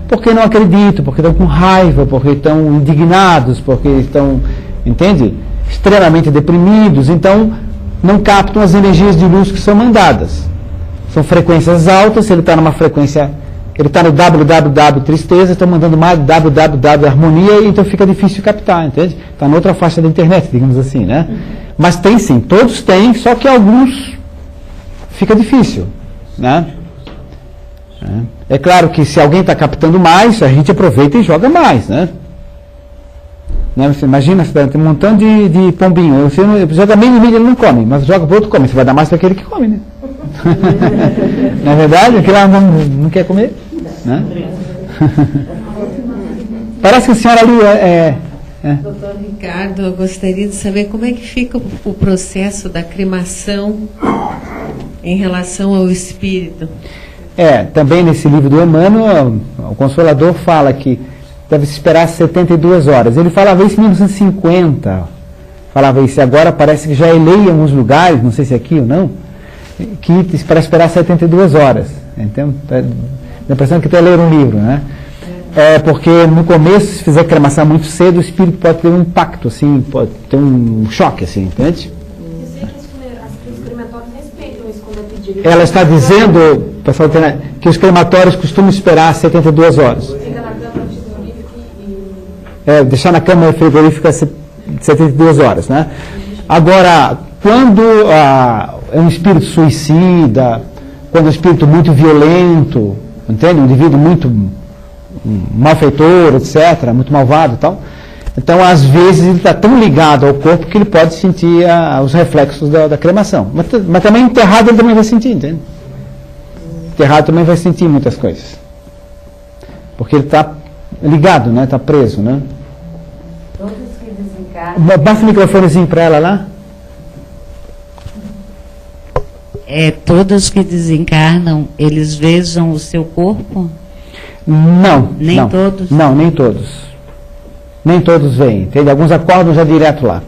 Porque não acreditam, porque estão com raiva, porque estão indignados, porque estão, entende? Extremamente deprimidos. Então, não captam as energias de luz que são mandadas. São frequências altas, se ele está numa frequência ele está no www tristeza, estão mandando mais www harmonia, então fica difícil de captar, entende? Está na outra faixa da internet, digamos assim, né? Mas tem sim, todos têm, só que alguns fica difícil, né? É claro que se alguém está captando mais, a gente aproveita e joga mais, né? Você imagina, você tem um montão de pombinho, você joga meio milho, ele não come, mas joga para o outro come, você vai dar mais para aquele que come, né? Não é verdade? Aquele lá não quer comer, né? Parece que a senhora ali Doutor Ricardo, eu gostaria de saber como é que fica o processo da cremação em relação ao espírito. Também nesse livro do Emmanuel, o Consolador fala que deve se esperar 72 horas. Ele falava isso em 1950, falava isso. Agora parece que já é lei em alguns lugares, não sei se aqui ou não, que para esperar 72 horas. Então, dá a impressão que até leram um livro, né? Porque no começo, se fizer cremação muito cedo, o espírito pode ter um impacto, assim, pode ter um choque, assim, entende? Os crematórios respeitam isso quando é pedido. Ela está dizendo, pessoal, que os crematórios costumam esperar 72 horas. Fica na câmara frigorífica deixar na câmara frigorífica 72 horas, né? Agora, quando é um espírito suicida, quando é um espírito muito violento, entende? Um indivíduo muito malfeitor, etc., muito malvado e tal. Então, às vezes, ele está tão ligado ao corpo que ele pode sentir os reflexos da cremação. Mas também enterrado ele também vai sentir, entende? Enterrado também vai sentir muitas coisas. Porque ele está ligado, né? Está preso, né? Todos que desencarnam... Basta o microfonezinho para ela lá. Todos que desencarnam, eles vejam o seu corpo? Não. Nem todos? Não, nem todos. Nem todos veem. Entende? Alguns acordam já direto lá.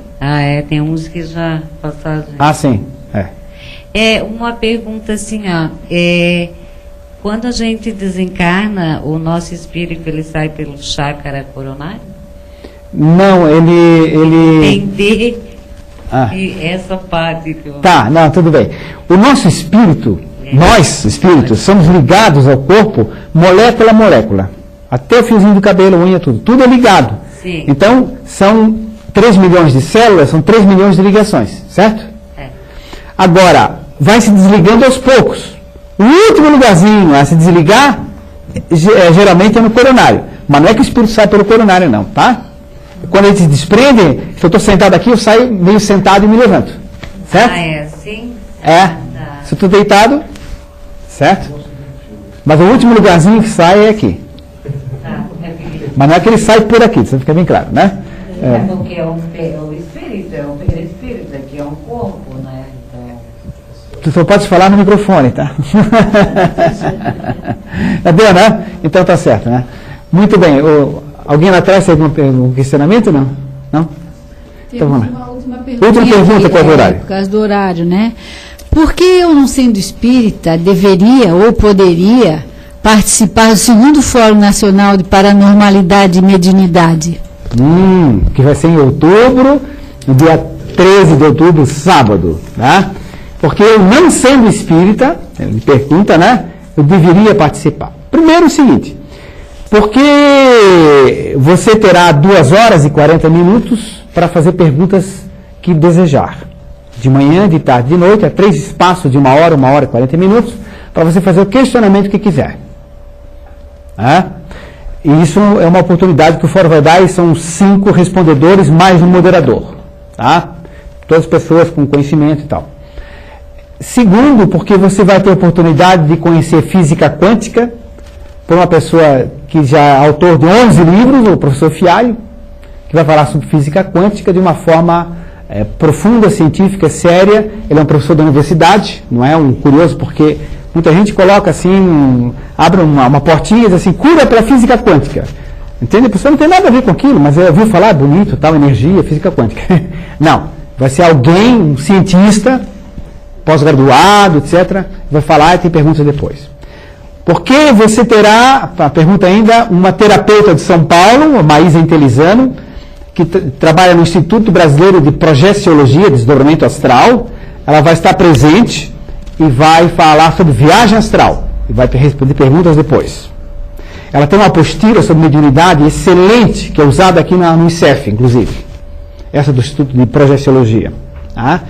Tem uns que já passaram. Sim. Uma pergunta assim, quando a gente desencarna, o nosso espírito ele sai pelo chácara coronário? Não, ele... Entender essa parte que eu... Não, tudo bem. O nosso espírito, nós, espíritos, somos ligados ao corpo molécula a molécula. Até o fiozinho do cabelo, unha, tudo é ligado. Sim. Então, são 3 milhões de células, são 3 milhões de ligações, certo? Agora, vai se desligando aos poucos. O último lugarzinho a se desligar, geralmente é no coronário. Mas não é que o espírito sai pelo coronário, não, tá? Quando ele se desprende, se eu estou sentado aqui, eu saio meio sentado e me levanto. Certo? Assim? Se eu estou deitado, certo? Mas o último lugarzinho que sai é aqui. Mas não é que ele sai por aqui, isso fica bem claro, né? Porque é o espírito, é um perispírito, aqui é um corpo, né? Tu só pode falar no microfone, tá? Deu, né? Então tá certo, né? Muito bem. Alguém lá atrás tem algum questionamento, não? Não? Então vamos lá. Última pergunta, qual é o horário? Por causa do horário, né? Por que eu, não sendo espírita, deveria ou poderia participar do segundo Fórum Nacional de Paranormalidade e Mediunidade? Que vai ser em outubro, no dia 13 de outubro, sábado, tá? Porque eu, não sendo espírita, ele pergunta, né? Eu deveria participar. Primeiro o seguinte, porque você terá 2 horas e 40 minutos para fazer perguntas que desejar. De manhã, de tarde, de noite, 3 espaços de 1 hora, 1 hora e 40 minutos, para você fazer o questionamento que quiser. E isso é uma oportunidade que o Fórum vai dar, e são 5 respondedores mais um moderador. Tá? Todas as pessoas com conhecimento e tal. Segundo, porque você vai ter a oportunidade de conhecer física quântica por uma pessoa que já é autor de 11 livros, o professor Fialho, que vai falar sobre física quântica de uma forma profunda, científica, séria. Ele é um professor da universidade, não é um curioso, porque muita gente coloca assim, abre uma portinha e diz assim, cura pela física quântica. Entende? A pessoa não tem nada a ver com aquilo, mas eu ouvi falar, bonito, tal, energia, física quântica. Não, vai ser alguém, um cientista, pós-graduado, etc., vai falar e tem perguntas depois. Porque você terá, a pergunta ainda, uma terapeuta de São Paulo, a Maísa Intelizano, que trabalha no Instituto Brasileiro de Projeciologia, Desdobramento Astral. Ela vai estar presente e vai falar sobre viagem astral. E vai responder perguntas depois. Ela tem uma apostila sobre mediunidade excelente, que é usada aqui no ICEF, inclusive. Essa do Instituto de Projeciologia. Tá?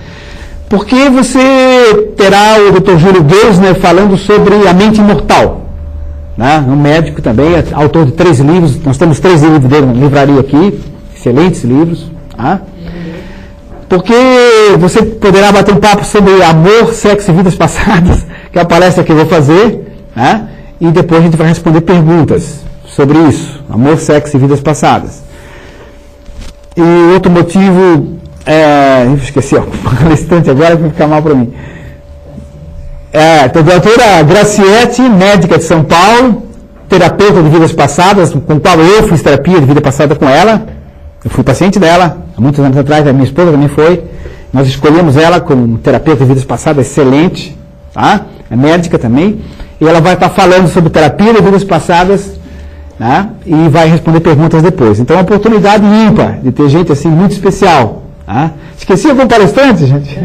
Porque você terá o Dr. Júlio Geusner falando sobre a mente imortal. Né? Um médico também, autor de 3 livros. Nós temos 3 livros dele na livraria aqui. Excelentes livros. Tá? Porque você poderá bater um papo sobre amor, sexo e vidas passadas, que é a palestra que eu vou fazer, né? E depois a gente vai responder perguntas sobre isso, amor, sexo e vidas passadas. E outro motivo, eu esqueci, no instante agora vai ficar mal para mim. A doutora Graciete, médica de São Paulo, terapeuta de vidas passadas, com qual eu fiz terapia de vida passada com ela. Eu fui paciente dela, há muitos anos atrás, a minha esposa também foi. Nós escolhemos ela como terapeuta de vidas passadas excelente, tá? É médica também. E ela vai estar falando sobre terapia de vidas passadas, né? E vai responder perguntas depois. Então é uma oportunidade ímpar de ter gente assim muito especial. Tá? Esqueci algum palestrante, gente?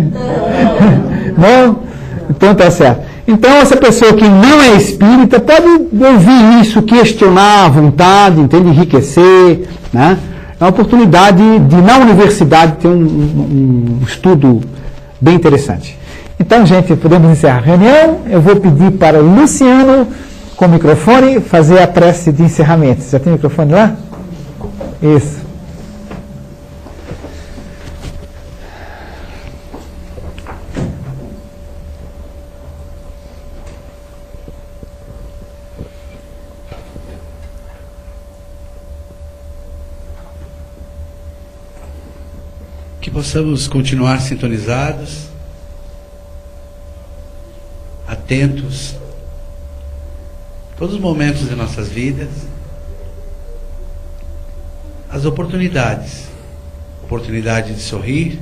Não? Então tá certo. Então essa pessoa que não é espírita pode ouvir isso, questionar à vontade, entende? Enriquecer, né? É uma oportunidade de, na universidade, ter um estudo bem interessante. Então, gente, podemos encerrar a reunião. Eu vou pedir para o Luciano, com o microfone, fazer a prece de encerramento. Já tem microfone lá? Isso. Que possamos continuar sintonizados, atentos, todos os momentos de nossas vidas, as oportunidade de sorrir,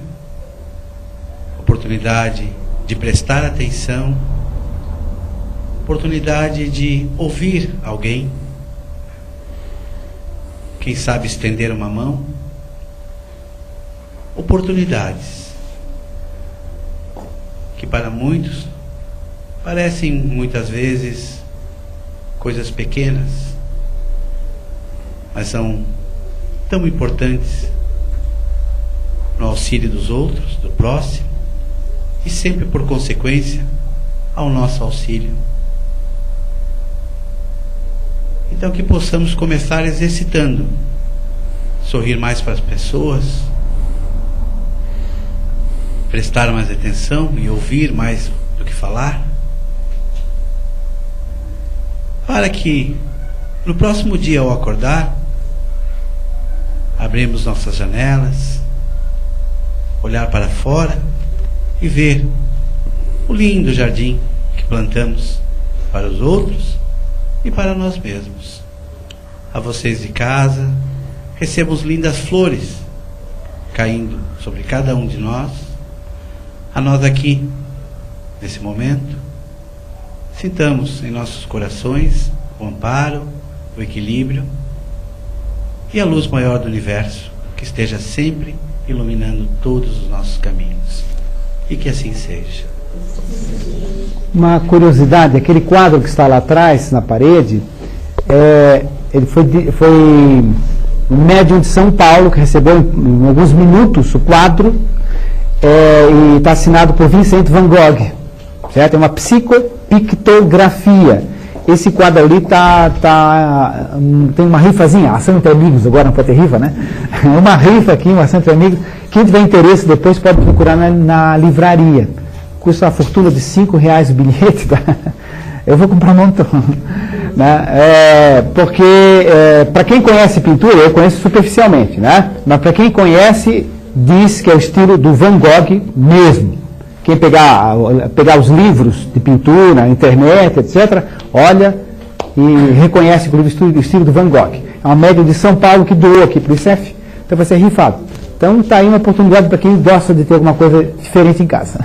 oportunidade de prestar atenção, oportunidade de ouvir alguém, quem sabe estender uma mão, oportunidades que para muitos parecem muitas vezes coisas pequenas, mas são tão importantes no auxílio dos outros, do próximo, e sempre por consequência ao nosso auxílio. Então que possamos começar exercitando, sorrir mais para as pessoas, prestar mais atenção e ouvir mais do que falar, para que no próximo dia ao acordar, abrirmos nossas janelas, olhar para fora e ver o lindo jardim que plantamos para os outros e para nós mesmos. A vocês de casa, recebamos lindas flores caindo sobre cada um de nós. A nós aqui, nesse momento, sintamos em nossos corações o amparo, o equilíbrio e a luz maior do universo, que esteja sempre iluminando todos os nossos caminhos. E que assim seja. Uma curiosidade, aquele quadro que está lá atrás, na parede, ele foi um médium de São Paulo, que recebeu em alguns minutos o quadro, e está assinado por Vincent van Gogh, certo? É uma psicopictografia. Esse quadro ali tem uma rifazinha, ação entre amigos, agora não pode ter rifa, né? Uma rifa aqui, uma ação entre amigos. Quem tiver interesse depois pode procurar na livraria. Custa a fortuna de R$5 o bilhete. Tá? Eu vou comprar um montão. Né? Porque, para quem conhece pintura, eu conheço superficialmente, né? Mas para quem conhece, diz que é o estilo do Van Gogh mesmo. Quem pegar os livros de pintura, na internet, etc., olha e reconhece o estilo do Van Gogh. É uma médium de São Paulo que doou aqui para o ICEF, então vai ser rifado. Então está aí uma oportunidade para quem gosta de ter alguma coisa diferente em casa.